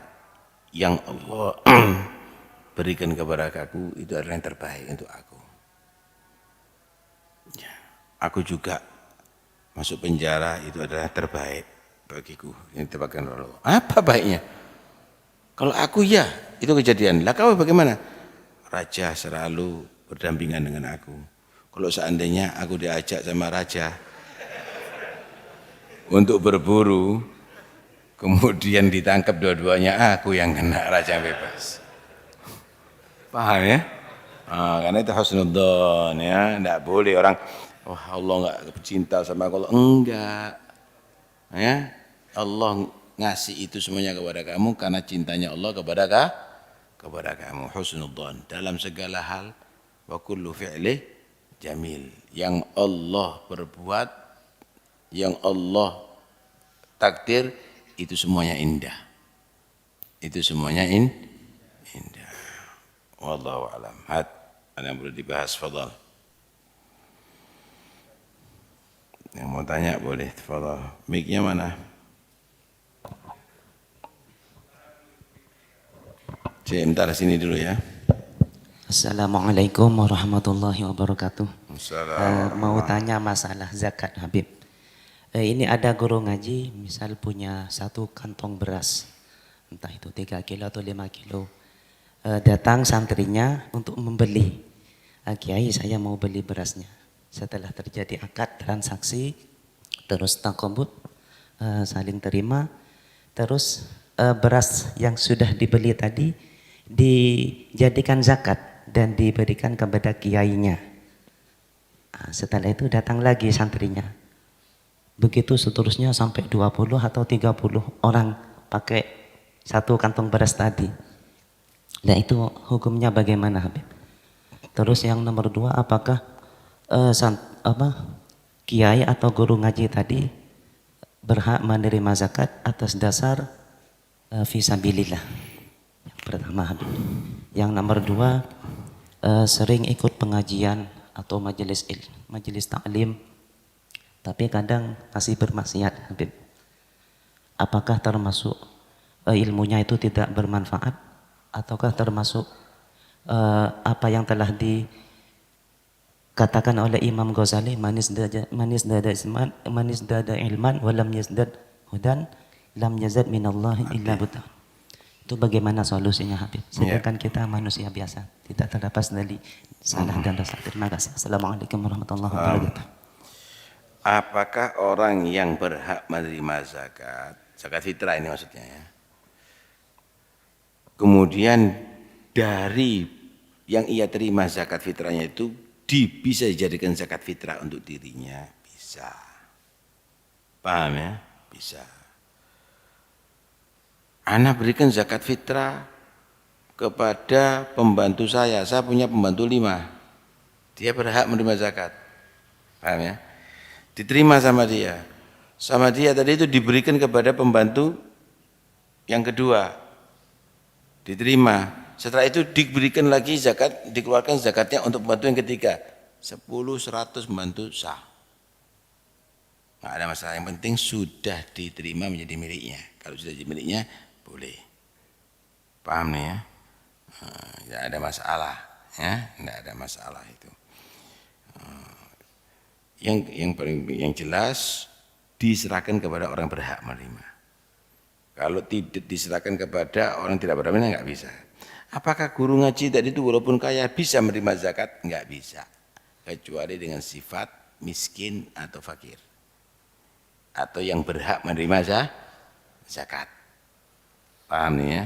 yang Allah berikan kepada aku itu adalah yang terbaik untuk aku. Ya, aku juga masuk penjara itu adalah yang terbaik bagiku. Yang ditepakan oleh Allah. Apa baiknya? Kalau aku ya, itu kejadian. Lah kau bagaimana? Raja selalu berdampingan dengan aku. Kalau seandainya aku diajak sama raja untuk berburu, kemudian ditangkap dua-duanya, aku yang kena, raja bebas. Paham ya? Karena itu husnudzon ya, tidak boleh orang, oh Allah enggak cinta sama Allah, enggak. Ya, Allah ngasih itu semuanya kepada kamu karena cintanya Allah kepada kamu. Husnudzon dalam segala hal, wa kullu fi'li jamil. Yang Allah perbuat, yang Allah takdir, itu semuanya indah. Itu semuanya indah. Wallahu a'lam. Ada yang boleh dibahas, fadhal. Yang mau tanya boleh, fadhal. Mic-nya mana? Sebentar sini dulu ya. Assalamualaikum warahmatullahi wabarakatuh. Mau tanya masalah zakat Habib. Ini ada guru ngaji misal punya 1 kantong beras, entah itu 3 kilo atau 5 kilo. Datang santrinya untuk membeli. Kiai, saya mau beli berasnya. Setelah terjadi akad transaksi, terus taqabud, saling terima, terus beras yang sudah dibeli tadi dijadikan zakat dan diberikan kepada kiainya. Setelah itu datang lagi santrinya. Begitu seterusnya sampai 20 atau 30 orang pakai 1 kantong beras tadi. Nah itu hukumnya bagaimana Habib? Terus yang nomor 2, apakah kiai atau guru ngaji tadi berhak menerima zakat atas dasar fisabilillah? Yang pertama Habib. Yang nomor 2, sering ikut pengajian atau majelis taklim, tapi kadang masih bermaksiat Habib. Apakah termasuk ilmunya itu tidak bermanfaat, ataukah termasuk apa yang telah dikatakan oleh Imam Ghazali, manis dada ilman walam yazdad hudan lam yazad minallahi illa buta. Itu bagaimana solusinya Habib? Sedangkan kita manusia biasa, tidak terlepas dari salah dan dosa. Terima kasih. Assalamualaikum warahmatullahi wabarakatuh. Apakah orang yang berhak menerima zakat fitrah ini maksudnya ya, kemudian dari yang ia terima zakat fitrahnya itu bisa dijadikan zakat fitrah untuk dirinya? Bisa. Paham ya? Bisa. Ana berikan zakat fitrah kepada pembantu saya punya pembantu 5, dia berhak menerima zakat. Paham ya? Diterima sama dia tadi itu diberikan kepada pembantu yang kedua, diterima. Setelah itu diberikan lagi zakat, dikeluarkan zakatnya untuk pembantu yang ketiga. 10-100 pembantu sah. Nggak ada masalah, yang penting sudah diterima menjadi miliknya. Kalau sudah jadi miliknya boleh. Paham nih ya? Tidak ada masalah ya, tidak ada masalah itu. Yang jelas diserahkan kepada orang berhak menerima. Kalau tidak diserahkan kepada orang tidak berhak menerima, nggak bisa. Apakah guru ngaji tadi itu walaupun kaya bisa menerima zakat? Nggak bisa, kecuali dengan sifat miskin atau fakir, atau yang berhak menerima zakat. Paham nih ya?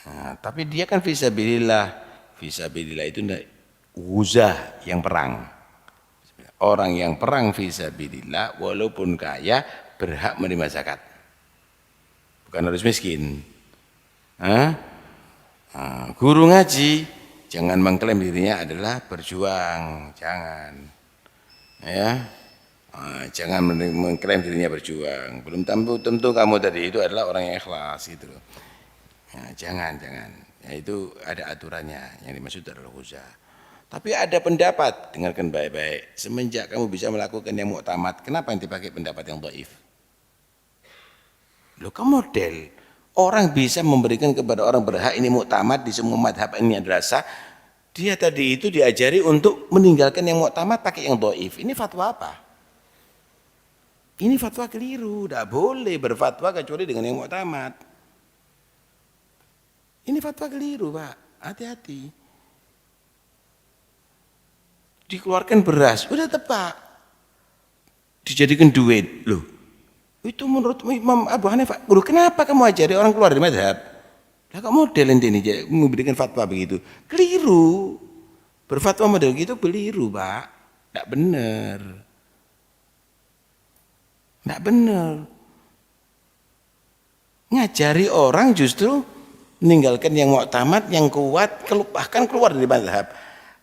Nah, tapi dia kan fisabilillah itu wuzah yang perang. Orang yang perang fisabilillah walaupun kaya berhak menerima zakat, bukan harus miskin. Guru ngaji jangan mengklaim dirinya adalah berjuang, jangan ya. Jangan mengklaim dirinya berjuang. Belum tentu kamu tadi itu adalah orang yang ikhlas gitu loh. Ya, jangan. Ya, itu ada aturannya. Yang dimaksud adalah khuzah. Tapi ada pendapat, dengarkan baik-baik. Semenjak kamu bisa melakukan yang muktamad, kenapa yang dipakai pendapat yang dhaif? Loh, kamu model. Orang bisa memberikan kepada orang berhak ini muktamad di semua madhab ini adalah sah. Dia tadi itu diajari untuk meninggalkan yang muktamad pakai yang dhaif. Ini fatwa apa? Ini fatwa keliru, tidak boleh berfatwa kecuali dengan yang muktamad. Ini fatwa keliru Pak, hati-hati. Dikeluarkan beras, udah tepat. Dijadikan duit, loh. Itu menurut Imam Abu Hanifah, kenapa kamu ajari orang keluar dari mazhab? Lah kok model ini memberikan fatwa begitu? Keliru. Berfatwa model gitu keliru Pak, tidak benar. Tidak benar. Ngajari orang justru meninggalkan yang muktamad, yang kuat, bahkan keluar dari mazhab.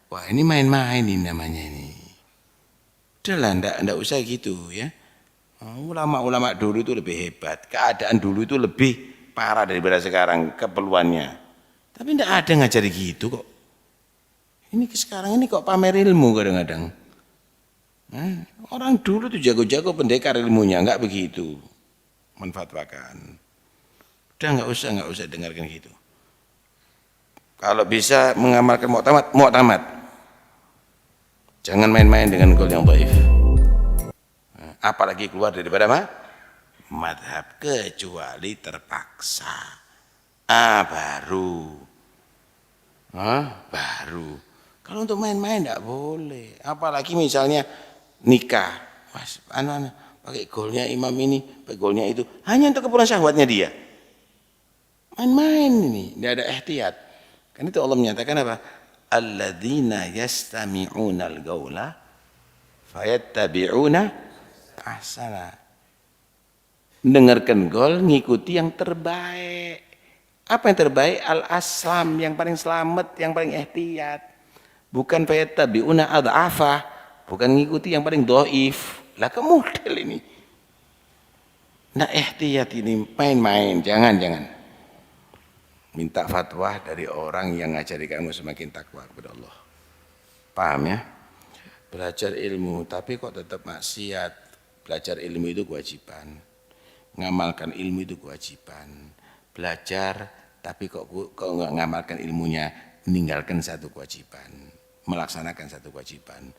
Wah, ini main-main ini namanya ini. Udahlah, enggak usah gitu ya. Ulama-ulama dulu itu lebih hebat. Keadaan dulu itu lebih parah daripada sekarang keperluannya. Tapi enggak ada ngajari gitu kok. Ini sekarang ini kok pamer ilmu kadang-kadang. Orang dulu tuh jago-jago pendekar ilmunya, enggak begitu menfatwakan. Udah enggak usah dengarkan gitu. Kalau bisa mengamalkan muktamad. Jangan main-main dengan gol yang dhaif. Apalagi keluar daripada madhab, kecuali terpaksa. Baru. Baru. Kalau untuk main-main tidak boleh. Apalagi misalnya nikah. Mas, pakai golnya imam ini, pakai golnya itu. Hanya untuk keperluan syahwatnya dia. Main-main ini, tidak ada ihtiyat. Kan itu Allah menyatakan apa? Alladzina yastami'una al-gaula fayattabi'una ahsana. Dengarkan gol, ngikuti yang terbaik. Apa yang terbaik? Al-aslam, yang paling selamat, yang paling ihtiyat. Bukan fayattabi'una ad'afa, bukan ngikuti yang paling dhaif. Lah ke model ini. Nah, ihtiyat ini main-main, jangan. Minta fatwa dari orang yang ngajari kamu semakin takwa kepada Allah. Paham ya? Belajar ilmu tapi kok tetap maksiat. Belajar ilmu itu kewajiban. Ngamalkan ilmu itu kewajiban. Belajar tapi kok nggak ngamalkan ilmunya, meninggalkan satu kewajiban, melaksanakan satu kewajiban.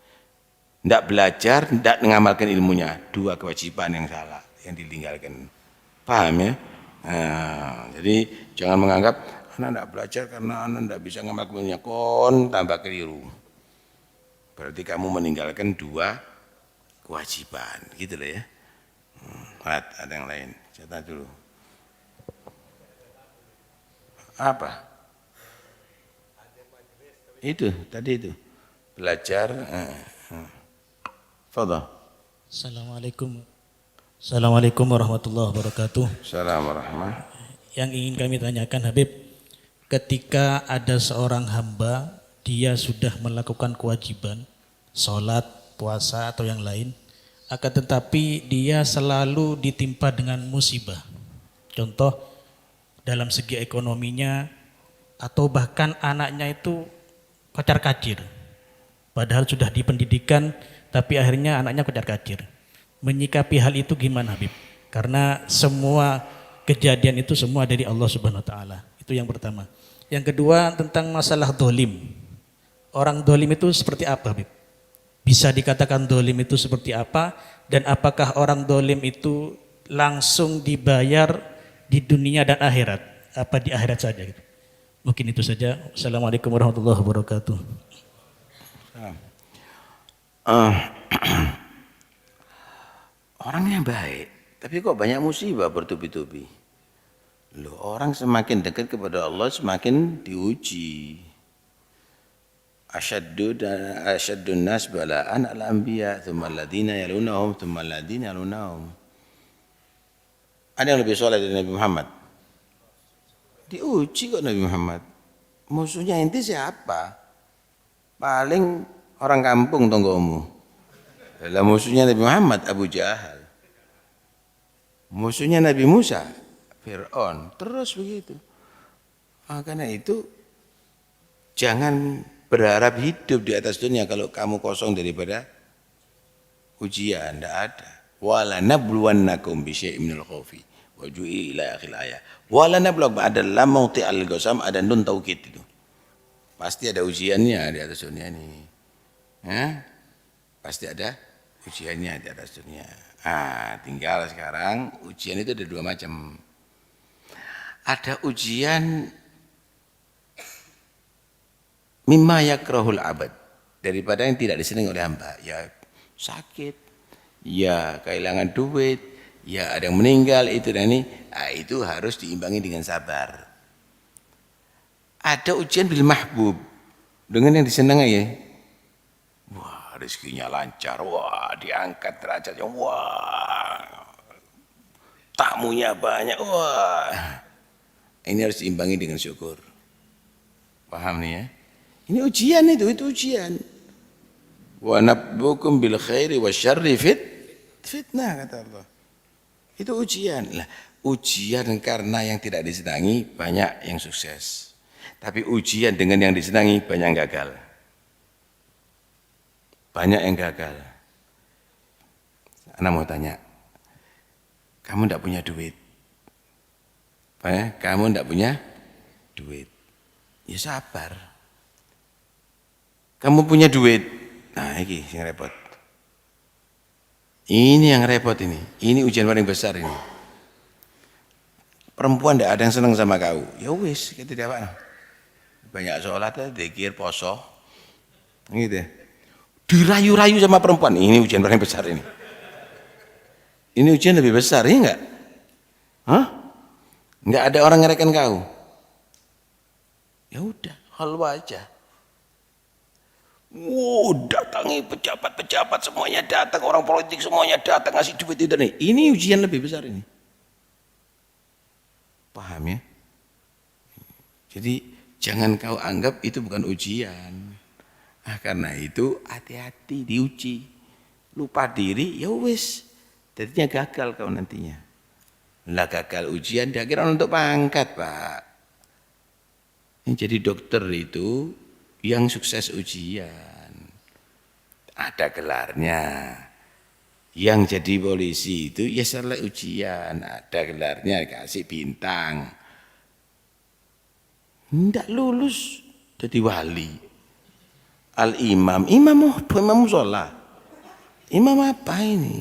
Ndak belajar, ndak mengamalkan ilmunya, dua kewajiban yang salah, yang ditinggalkan. Paham ya? Nah, jadi jangan menganggap anak tidak belajar karena anak tidak bisa ngamalkan ilmunya, tambah keliru. Berarti kamu meninggalkan dua kewajiban, gitu loh ya. Ada yang lain, catat dulu. Apa? Itu tadi itu belajar. Fadhal. Assalamualaikum warahmatullahi wabarakatuh. Assalamualaikum. Yang ingin kami tanyakan Habib, ketika ada seorang hamba dia sudah melakukan kewajiban sholat, puasa atau yang lain, akan tetapi dia selalu ditimpa dengan musibah. Contoh dalam segi ekonominya atau bahkan anaknya itu kocar-kacir. Padahal sudah di pendidikan tapi akhirnya anaknya kocar-kacir. Menyikapi hal itu gimana Habib? Karena semua kejadian itu semua dari Allah Subhanahu wa taala. Itu yang pertama. Yang kedua tentang masalah dolim. Orang dolim itu seperti apa Habib? Bisa dikatakan dolim itu seperti apa? Dan apakah orang dolim itu langsung dibayar di dunia dan akhirat? Apa di akhirat saja gitu? Mungkin itu saja. Assalamualaikum warahmatullahi wabarakatuh. Orangnya baik, tapi kok banyak musibah bertubi-tubi. Loh, orang semakin dekat kepada Allah semakin diuji. Asyaddun nas bala'an al-anbiya, thumma alladhina yalunahum, thumma alladhina yalunahum. Ada yang lebih soleh dari Nabi Muhammad? Diuji kok Nabi Muhammad. Musuhnya inti siapa? Paling orang kampung tonggomu. Dalam musuhnya Nabi Muhammad, Abu Jahal. Musuhnya Nabi Musa, Fir'aun. Terus begitu. Karena itu jangan berharap hidup di atas dunia kalau kamu kosong daripada ujian. Tidak ada. Wala nabluwannakum bisyai'in minal khaufi wa ju'i ila akhir ayat. Wala nabluwannakum ada lam mauti al-ghasam, ada nun taukid itu. Pasti ada ujiannya di atas dunia ini. Pasti ada ujiannya di atas dunia. Tinggal sekarang ujian itu ada dua macam. Ada ujian mimma yakrahul abad, daripada yang tidak disenangi oleh hamba. Ya sakit, ya kehilangan duit, ya ada yang meninggal, itu dan ini. Itu harus diimbangi dengan sabar. Ada ujian bil mahbub, dengan yang disenangi ya. Wah, rezekinya lancar, wah diangkat derajatnya, wah tamunya banyak, wah. Ini harus diimbangi dengan syukur. Paham nih ya? Ini ujian itu ujian. Wa nabluukum bil khairi wasyarri fitnah kata Allah. Itu ujian. Lah, ujian karena yang tidak disenangi banyak yang sukses. Tapi ujian dengan yang disenangi banyak yang gagal. Banyak yang gagal. Ana mau tanya, kamu tidak punya duit. Kamu tidak punya duit. Ya sabar. Kamu punya duit, Nah, ini yang repot. Ini yang repot ini. Ini ujian paling besar ini. Perempuan tidak ada yang senang sama kau. Ya wis, kita tidak apa. Banyak sholat, dzikir, poso. Gitu ya. Dirayu-rayu sama perempuan. Ini ujian paling besar ini. Ini ujian lebih besar, ya enggak? Hah? Enggak ada orang ngerekan kau. Ya udah, halwa aja. Datangi pejabat-pejabat semuanya datang, orang politik semuanya datang ngasih duit itu nih. Ini ujian lebih besar ini. Paham ya? Jadi jangan kau anggap itu bukan ujian. Karena itu hati-hati diuji. Lupa diri, ya wis. Jadinya gagal kau nantinya. Lah gagal ujian dia kira untuk pangkat, Pak. Jadi dokter itu yang sukses ujian. Ada gelarnya. Yang jadi polisi itu ya selesai ujian. Ada gelarnya kasih bintang. Tidak lulus jadi wali. Al-imam, imam sholat. Imam apa ini?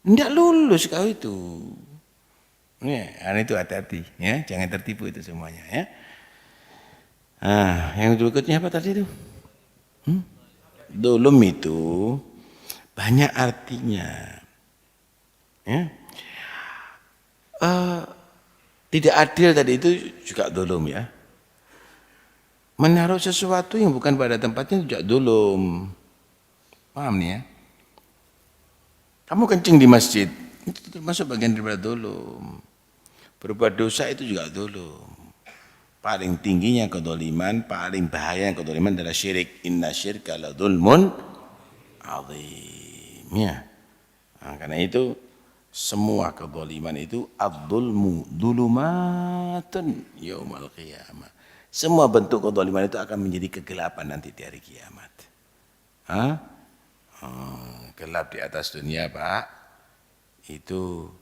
Tidak lulus kau itu. Ya, itu hati-hati ya, jangan tertipu itu semuanya ya. Yang berikutnya apa tadi itu? Dolum itu banyak artinya. Ya. Tidak adil tadi itu juga dolum ya. Menaruh sesuatu yang bukan pada tempatnya juga dolum. Paham nih ya? Kamu kencing di masjid, itu termasuk bagian daripada dolum. Berbuat dosa itu juga dolum. Paling tingginya kedoliman, paling bahaya kedoliman adalah syirik. Inna syirka la dzulmun azim. Ya. Karena itu semua kedoliman itu ad-dzulmu dzulumatun yaumal qiyamah. Semua bentuk kedoliman itu akan menjadi kegelapan nanti di hari kiamat. Gelap di atas dunia, Pak. Itu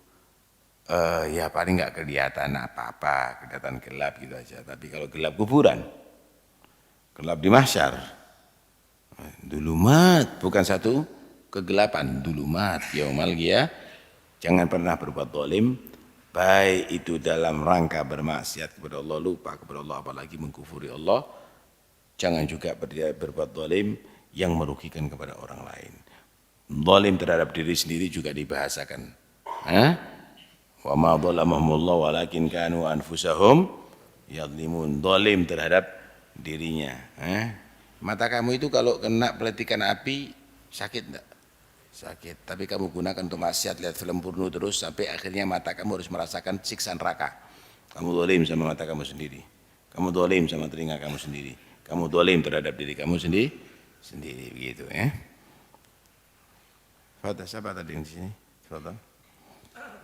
ya paling nggak kelihatan apa-apa, kelihatan gelap gitu aja. Tapi kalau gelap kuburan, gelap di mahsyar, dulumat bukan satu kegelapan, dulumat yaumal qiyamah. Jangan pernah berbuat zalim, baik itu dalam rangka bermaksiat kepada Allah, lupa kepada Allah, apalagi mengkufuri Allah. Jangan juga berbuat zalim yang merugikan kepada orang lain. Zalim terhadap diri sendiri juga dibahasakan. Wa ma dhalamahumullah walakin kanu anfusahum yadlimun. Zalim terhadap dirinya. Mata kamu itu kalau kena peletikan api sakit enggak? Sakit. Tapi kamu gunakan untuk maksiat, lihat film porno terus sampai akhirnya mata kamu harus merasakan siksa neraka. Kamu zalim sama mata kamu sendiri. Kamu zalim sama telinga kamu sendiri. Kamu zalim terhadap diri kamu sendiri begitu ya. Fadhil, siapa tadi di sini? Fadhil.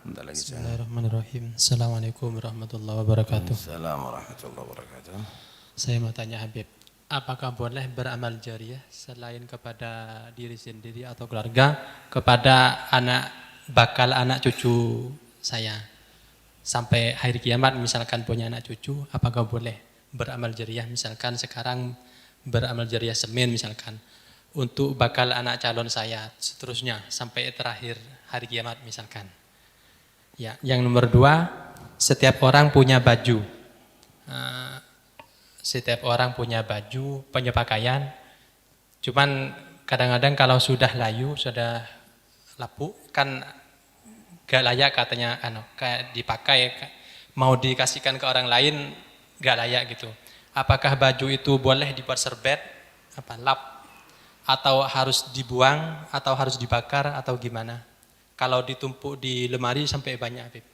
Bentar lagi. Bismillahirrahmanirrahim. Assalamualaikum warahmatullahi wabarakatuh. Assalamualaikum warahmatullahi wabarakatuh. Saya mau tanya Habib, apakah boleh beramal jariah selain kepada diri sendiri atau keluarga, kepada anak cucu saya? Sampai hari kiamat misalkan punya anak cucu, apakah boleh beramal jariah? Misalkan sekarang beramal jariah semin misalkan, untuk bakal anak calon saya, seterusnya sampai terakhir hari kiamat misalkan. Ya, yang nomor 2, setiap orang punya baju. Setiap orang punya baju, punya pakaian. Cuman kadang-kadang kalau sudah layu, sudah lapuk, kan gak layak katanya kayak dipakai, mau dikasihkan ke orang lain gak layak gitu. Apakah baju itu boleh dibuat serbet, lap, atau harus dibuang, atau harus dibakar, atau gimana? Kalau ditumpuk di lemari sampai banyak, Habib.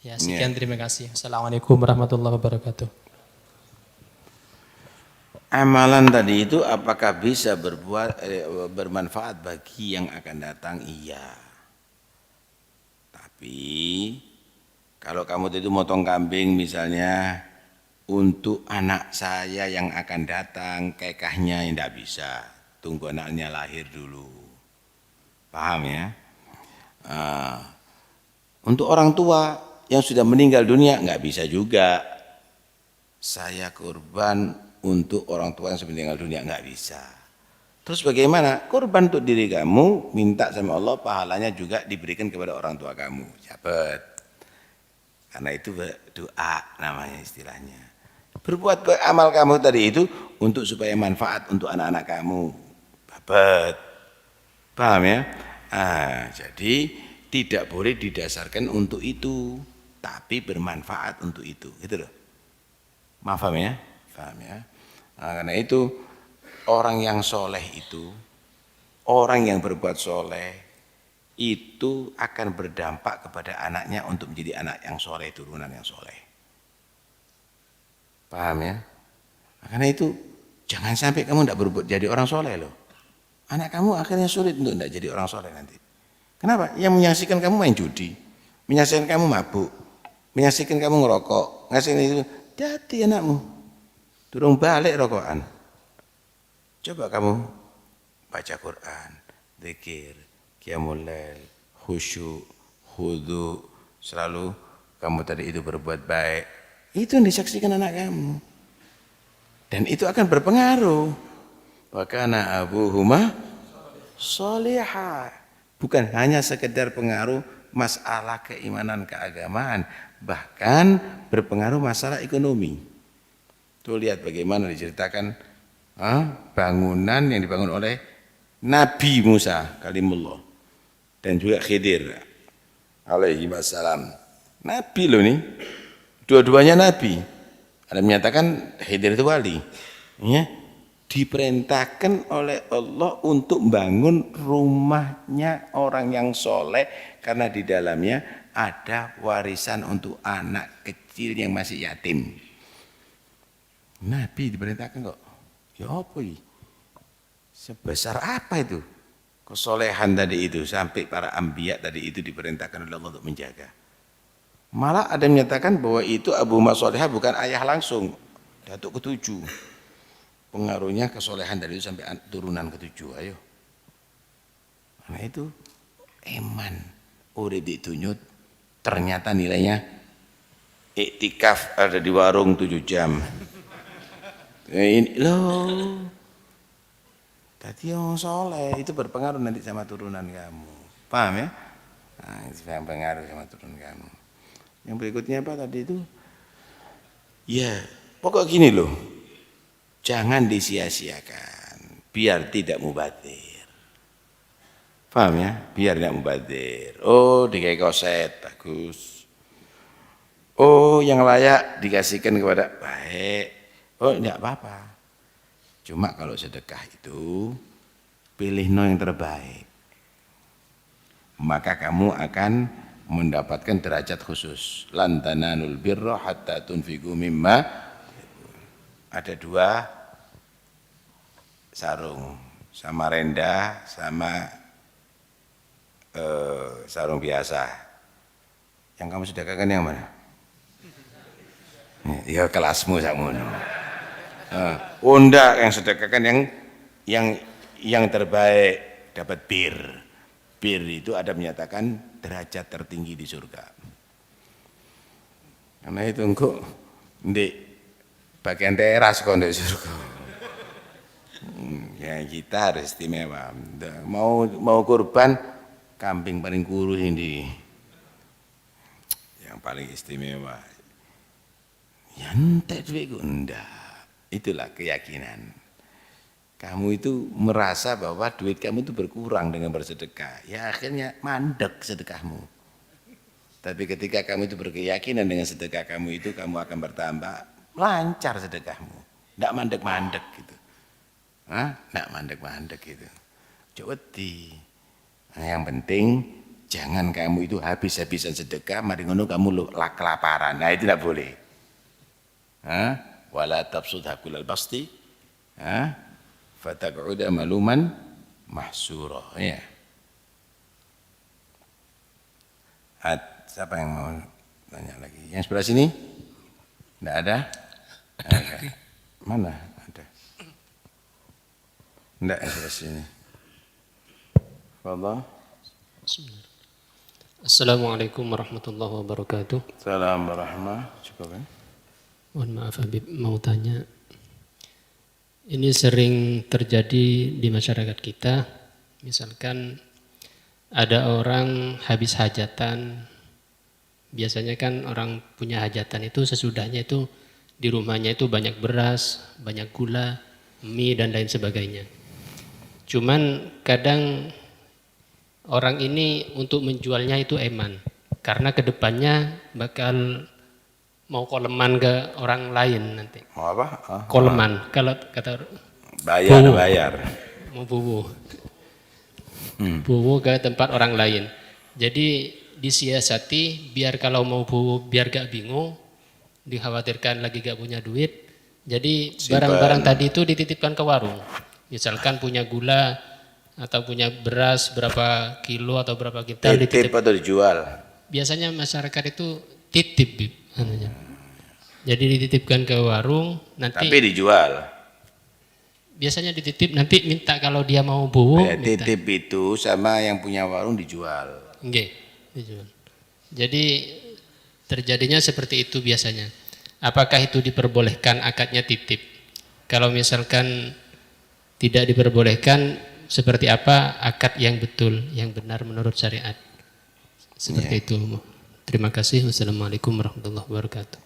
Ya, sekian, terima kasih. Assalamualaikum warahmatullahi wabarakatuh. Amalan tadi itu apakah bisa bermanfaat bagi yang akan datang? Iya. Tapi kalau kamu itu motong kambing misalnya untuk anak saya yang akan datang, kekahnya tidak bisa. Tunggu anaknya lahir dulu. Paham ya? Untuk orang tua yang sudah meninggal dunia nggak bisa juga. Saya kurban untuk orang tua yang sudah meninggal dunia nggak bisa. Terus bagaimana? Kurban untuk diri kamu, minta sama Allah pahalanya juga diberikan kepada orang tua kamu. Dapat. Karena itu doa namanya istilahnya. Berbuat amal kamu tadi itu untuk supaya manfaat untuk anak-anak kamu. Dapat. Paham ya? Jadi tidak boleh didasarkan untuk itu, tapi bermanfaat untuk itu. Gitu loh. Paham ya? Paham ya? Karena itu orang yang soleh itu, orang yang berbuat soleh itu akan berdampak kepada anaknya untuk menjadi anak yang soleh, turunan yang soleh. Paham ya? Karena itu jangan sampai kamu tidak berbuat jadi orang soleh loh. Anak kamu akhirnya sulit untuk tidak jadi orang soleh nanti. Kenapa? Yang menyaksikan kamu main judi, menyaksikan kamu mabuk, menyaksikan kamu ngerokok, ngasih itu, jadi anakmu turun balik rokokan. Coba kamu baca Quran, zikir, qiyamul lail, khusyuk, khudu, selalu kamu tadi itu berbuat baik. Itu yang disaksikan anak kamu. Dan itu akan berpengaruh. Wa kana abuhuma sholihah. Bukan hanya sekedar pengaruh masalah keimanan keagamaan, bahkan berpengaruh masalah ekonomi. Tuh lihat bagaimana diceritakan bangunan yang dibangun oleh Nabi Musa kalimullah dan juga Khidir alaihi wassalam. Nabi loh nih, dua-duanya Nabi. Ada menyatakan Khidir itu wali, ya, diperintahkan oleh Allah untuk bangun rumahnya orang yang soleh karena di dalamnya ada warisan untuk anak kecil yang masih yatim. Nabi diperintahkan kok. Ya apa ini? Sebesar apa itu? Kesolehan tadi itu sampai para anbiya tadi itu diperintahkan oleh Allah untuk menjaga. Malah ada yang menyatakan bahwa itu Abu Masolehah bukan ayah langsung, datuk ketujuh. Pengaruhnya kesolehan dari itu sampai turunan ketujuh. Ayo. Nah itu eman. Udah ditunyut. Ternyata nilainya iktikaf ada di warung 7 jam. Ini loh. Tadi yang soleh itu berpengaruh nanti sama turunan kamu. Paham ya? Nah, itu yang pengaruh sama turunan kamu. Yang berikutnya apa tadi itu? Ya, pokok gini loh. Jangan disia-siakan biar tidak mubadzir. Paham ya? Biar tidak mubadzir. Oh, dikai koset bagus. Oh, yang layak dikasihkan kepada baik. Oh, enggak apa-apa. Cuma kalau sedekah itu pilih yang terbaik. Maka kamu akan mendapatkan derajat khusus. Lan tanalul birra hatta tunfiqu mimma. Ada 2 sarung, sama renda, sama sarung biasa. Yang kamu sedekahkan yang mana? Ya kelasmu sakmono. Unda yang sedekahkan yang terbaik dapat bir. Bir itu ada menyatakan derajat tertinggi di surga. Karena itu engkau di bagian teras kok di surga. Ya kita harus istimewa. Mau kurban kambing paling kurus ini yang paling istimewa. Ya entek duitku enggak. Itulah keyakinan. Kamu itu merasa bahwa duit kamu itu berkurang dengan bersedekah. Ya akhirnya mandek sedekahmu. Tapi ketika kamu itu berkeyakinan dengan sedekah kamu itu, kamu akan bertambah lancar sedekahmu. Tidak mandek-mandek gitu. Tidak mandek-mandek gitu. Coba yang penting jangan kamu itu habis-habisan sedekah, mari ngono kamu kelaparan. Nah itu tidak boleh. Wala tabsudha kullal basti fataq'uda maluman mahsura. Ya. Siapa yang mau tanya lagi? Yang sebelah sini? Tidak ada? Mana ada? Tidak yang sebelah sini. Fadhal. Assalamualaikum warahmatullahi wabarakatuh. Assalamualaikum warahmatullahi wabarakatuh. Mohon maaf Habib, mau tanya, Ini sering terjadi di masyarakat kita. Misalkan ada orang habis hajatan. Biasanya kan orang punya hajatan itu sesudahnya itu di rumahnya itu banyak beras, banyak gula, mie dan lain sebagainya. Cuman kadang orang ini untuk menjualnya itu eman. Karena kedepannya bakal mau koleman ke orang lain nanti. Mau apa? Koleman, kalau kata Bayar. mau bowo. Bowo ke tempat orang lain. Jadi disiasati biar kalau mau bowo biar gak bingung, dikhawatirkan lagi gak punya duit. Jadi barang-barang tadi itu dititipkan ke warung. Misalkan punya gula atau punya beras berapa kilo atau berapa kintal Titip atau dijual? Biasanya masyarakat itu titip, Bib. Jadi dititipkan ke warung, nanti Tapi dijual. biasanya dititip nanti minta kalau dia mau bowo. Titip itu sama yang punya warung dijual. Nggih, dijual. Jadi terjadinya seperti itu biasanya. Apakah itu diperbolehkan akadnya titip? Kalau misalkan tidak diperbolehkan, seperti apa akad yang betul, yang benar menurut syariat? Seperti itu. Terima kasih. Wassalamualaikum warahmatullahi wabarakatuh.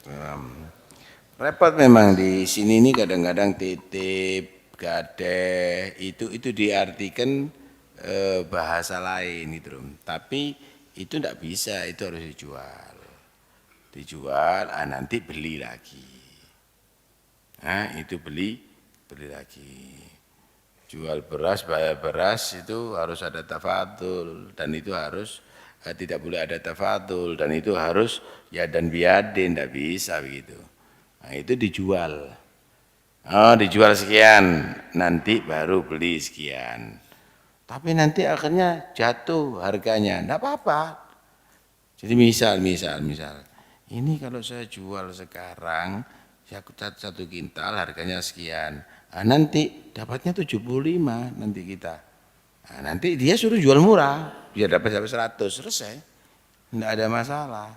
Repot memang di sini ini kadang-kadang titip, gadeh itu diartikan bahasa lain itu, tapi itu tidak bisa, itu harus dijual, nanti beli lagi. Nah itu beli lagi. Jual beras, bayar beras itu harus ada tafadul dan itu harus tidak boleh ada tafadul dan itu harus ya dan biadin, tidak bisa begitu. Nah itu dijual. Oh dijual sekian, nanti baru beli sekian. Tapi nanti akhirnya jatuh harganya, tidak apa-apa. Jadi misal, ini kalau saya jual sekarang, satu kintal harganya sekian. Nah, nanti dapatnya 75 nanti kita. Nah, nanti dia suruh jual murah, dia dapat sampai 100, selesai. Tidak ada masalah.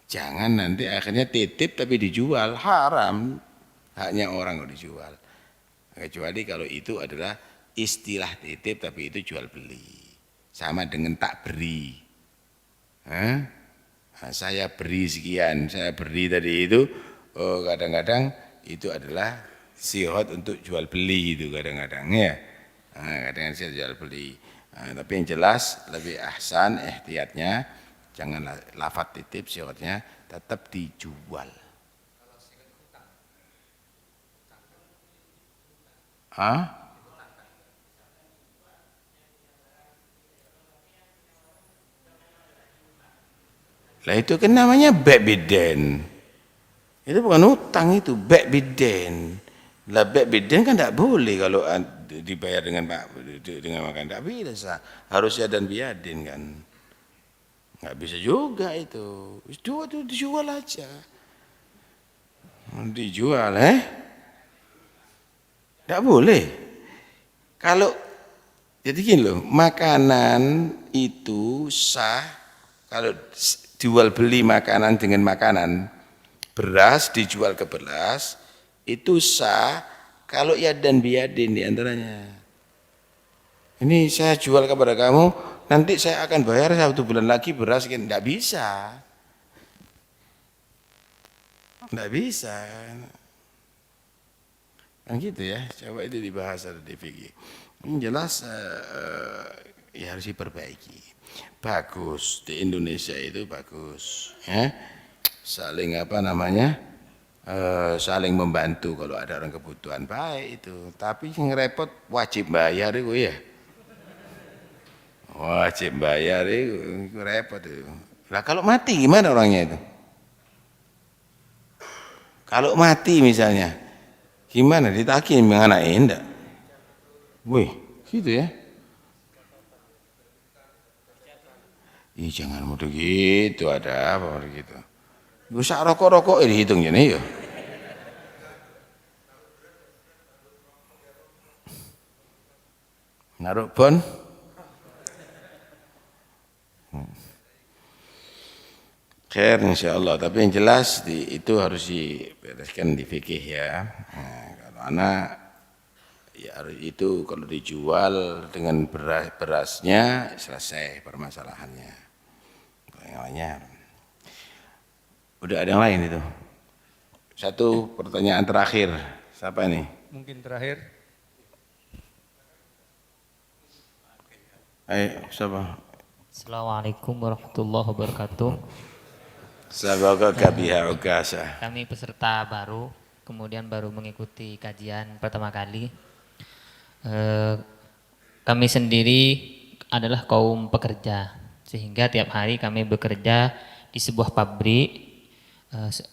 Jangan nanti akhirnya titip tapi dijual, haram. Haknya orang kalau dijual. Kecuali kalau itu adalah istilah titip tapi itu jual beli. Sama dengan tak beri. Nah, saya beri sekian, saya beri tadi itu kadang-kadang itu adalah sihot untuk jual beli itu kadang-kadang ya. Kadang-kadang saya jual beli. Tapi yang jelas lebih ahsan ihtiyatnya jangan lafaz titip sihotnya tetap dijual. Lah itu kan namanya bek biden. Itu bukan utang itu, bek biden. Lah bek biden kan tidak boleh kalau dibayar dengan makan, tidak bisa. Harusnya dan biadin kan. Nggak bisa juga itu. Itu dijual aja. Dijual tidak boleh. Kalau jadi gini loh, makanan itu sah kalau jual beli makanan dengan makanan, beras dijual ke beras itu sah kalau ya dan biadin diantaranya. Ini saya jual kepada kamu, nanti saya akan bayar 1 bulan lagi beras, tidak bisa. Tidak bisa. Kan gitu ya, coba itu dibahas di fikih. Yang jelas ya harus diperbaiki. Bagus di Indonesia itu bagus, ya. Saling saling membantu kalau ada orang kebutuhan baik itu. Tapi yang repot wajib bayar itu ya. Wajib bayar itu repot itu. Lah kalau mati gimana orangnya itu? Kalau mati misalnya, gimana ditagih menganain enggak? Wih, gitu ya. Ih jangan mudah gitu, ada apa gitu. Bisa rokok-rokok dihitung nih ya. Naruh bon. Khair insyaallah, tapi yang jelas itu harus dibereskan di fikih ya. Nah, kalau anak Ya itu kalau dijual dengan berasnya selesai permasalahannya. Yang lainnya. Udah ada yang lain itu. Satu pertanyaan terakhir. Siapa nih? Mungkin terakhir. Ayo, siapa? Assalamualaikum warahmatullahi wabarakatuh. Semoga biha ukasa. Kami peserta baru, kemudian baru mengikuti kajian pertama kali. Kami sendiri adalah kaum pekerja, sehingga tiap hari kami bekerja di sebuah pabrik.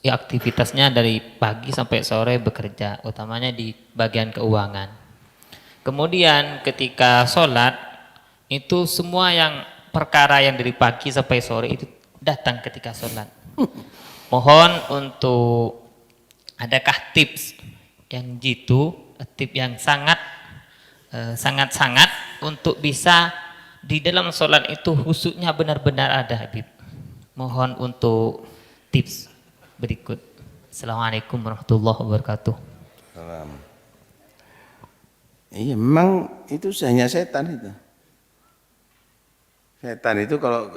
Aktivitasnya dari pagi sampai sore bekerja, utamanya di bagian keuangan. Kemudian ketika sholat, itu semua yang perkara yang dari pagi sampai sore itu datang ketika sholat. Mohon untuk adakah tips yang jitu, tips yang sangat-sangat untuk bisa di dalam sholat itu khusyuknya benar-benar ada, Habib. Mohon untuk tips berikut. Assalamualaikum warahmatullahi wabarakatuh. Salam. Iya, memang itu hanya setan itu. Setan itu kalau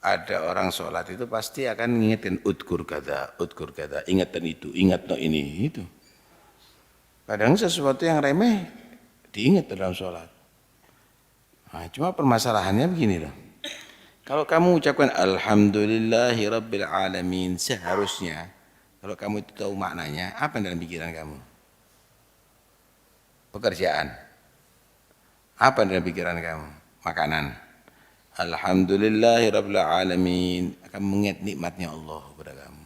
ada orang sholat itu pasti akan ngingetin udkur kata, ingatan itu, ingat no ini, itu. Kadang sesuatu yang remeh diingat dalam sholat. Nah, cuma permasalahannya begini loh. Kalau kamu ucapkan Alhamdulillahi Rabbil Alamin, seharusnya kalau kamu itu tahu maknanya, apa yang dalam pikiran kamu? Pekerjaan. Apa yang dalam pikiran kamu? Makanan. Alhamdulillahi Rabbil Alamin, akan mengingat nikmatnya Allah kepada kamu.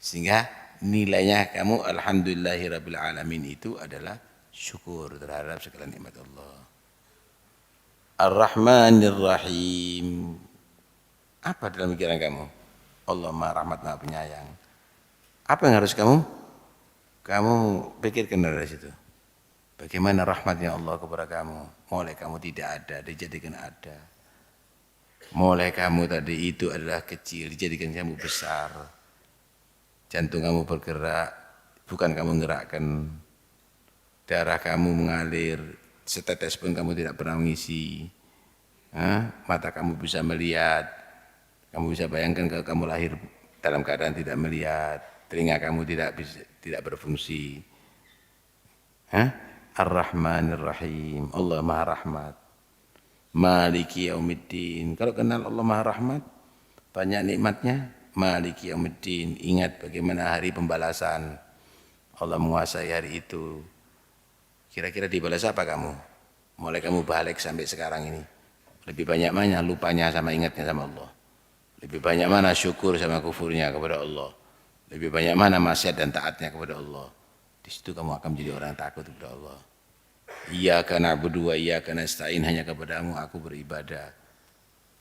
Sehingga nilainya kamu Alhamdulillahi Rabbil Alamin itu adalah syukur terhadap segala nikmat Allah. Ar-Rahmanir Rahim. Apa dalam pikiran kamu? Allah Maha Rahmat Maha Penyayang. Apa yang harus kamu pikirkan dari situ? Bagaimana rahmatnya Allah kepada kamu? Mulai kamu tidak ada, dijadikan ada. Mulai kamu tadi itu adalah kecil, dijadikan kamu besar. Jantung kamu bergerak, bukan kamu menggerakkan. Darah kamu mengalir, setetes pun kamu tidak pernah mengisi. Mata kamu bisa melihat, kamu bisa bayangkan kalau kamu lahir dalam keadaan tidak melihat, telinga kamu tidak berfungsi. Ar-Rahmanir Rahim, Allah Maha Rahmat. Maliki Yaumiddin. Kalau kenal Allah Maha Rahmat, banyak nikmatnya. Maliki Yaumiddin, ingat bagaimana hari pembalasan. Allah menguasai hari itu. Kira-kira dibalas apa kamu? Mulai kamu balik sampai sekarang ini. Lebih banyak mana lupanya sama ingatnya sama Allah. Lebih banyak mana syukur sama kufurnya kepada Allah. Lebih banyak mana maksiat dan taatnya kepada Allah. Di situ kamu akan menjadi orang yang takut kepada Allah. Iyyaka na'budu wa iyyaka nasta'in, hanya kepadamu aku beribadah.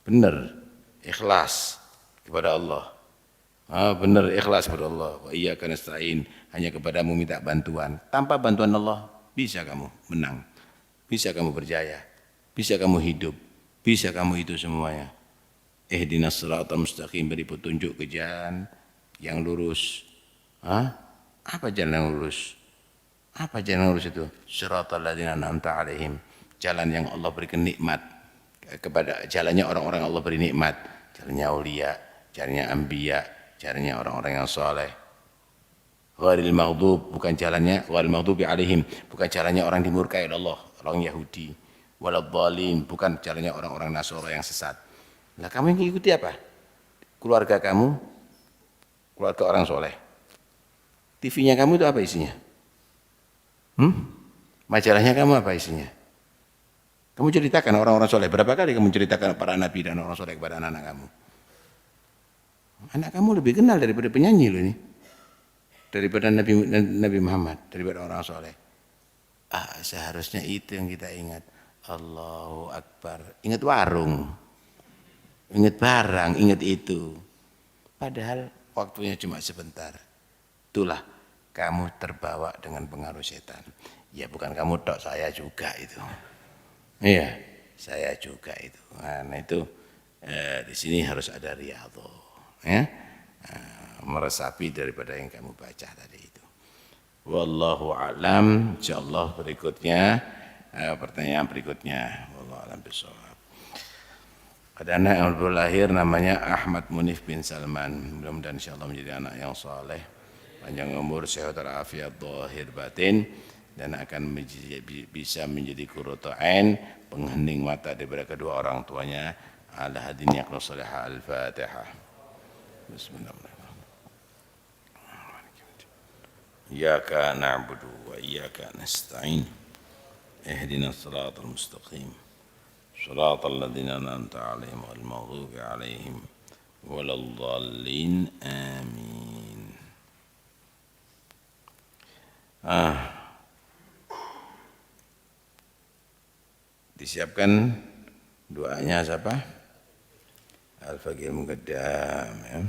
Benar, ikhlas kepada Allah. Benar, ikhlas kepada Allah. Wa iyyaka nasta'in, hanya kepadamu minta bantuan. Tanpa bantuan Allah bisa kamu menang, bisa kamu berjaya, bisa kamu hidup, bisa kamu itu semuanya. Ihdinas siratal mustaqim, beri petunjuk ke jalan yang lurus. Apa jalan yang lurus? Apa jalan yang lurus itu? Siratal ladzina an'amta 'alaihim, jalan yang Allah berikan nikmat kepada, jalannya orang-orang Allah beri nikmat, jalannya aulia, jalannya anbiya, jalannya orang-orang yang saleh. Ghairil maghdub, bukan jalannya ghairil maghdubi 'alaihim, bukan jalannya orang dimurkai oleh Allah, orang Yahudi. Waladhdallin, bukan jalannya orang-orang Nasara yang sesat. Nah, kamu yang ikuti apa? Keluarga kamu, keluarga orang soleh. TV-nya kamu itu apa isinya? Majalahnya kamu apa isinya? Kamu ceritakan orang-orang soleh. Berapa kali kamu ceritakan para nabi dan orang soleh kepada anak-anak kamu? Anak kamu lebih kenal daripada penyanyi loh ini. Daripada Nabi Muhammad, daripada orang soleh. Seharusnya itu yang kita ingat. Allahu Akbar. Ingat warung. Ingat barang, ingat itu. Padahal waktunya cuma sebentar. Itulah kamu terbawa dengan pengaruh setan. Ya bukan kamu tok, saya juga itu. Iya, saya juga itu. Nah itu di sini harus ada riyadhah, ya, meresapi daripada yang kamu baca tadi itu. Wallahu a'lam. Insyaallah berikutnya pertanyaan berikutnya. Wallahu a'lam bishawab. Ada anak yang baru lahir namanya Ahmad Munif bin Salman. Mudah-mudahan insyaallah menjadi anak yang saleh, panjang umur, sehat walafiat zahir batin, dan akan bisa menjadi qurratu ain, penghening mata daripada kedua orang tuanya. Ala hadin yaqra salihah. Al-Fatihah. Bismillahirrahmanirrahim. Iyyaka na'budu wa iyyaka nasta'in. Ihdinas siratal mustaqim. Shiratal ladzina an'amta 'alaihim ghairil maghdubi 'alaihim waladdallin. Amin. Disiapkan doanya siapa? Al-Faqih Muqaddam ya.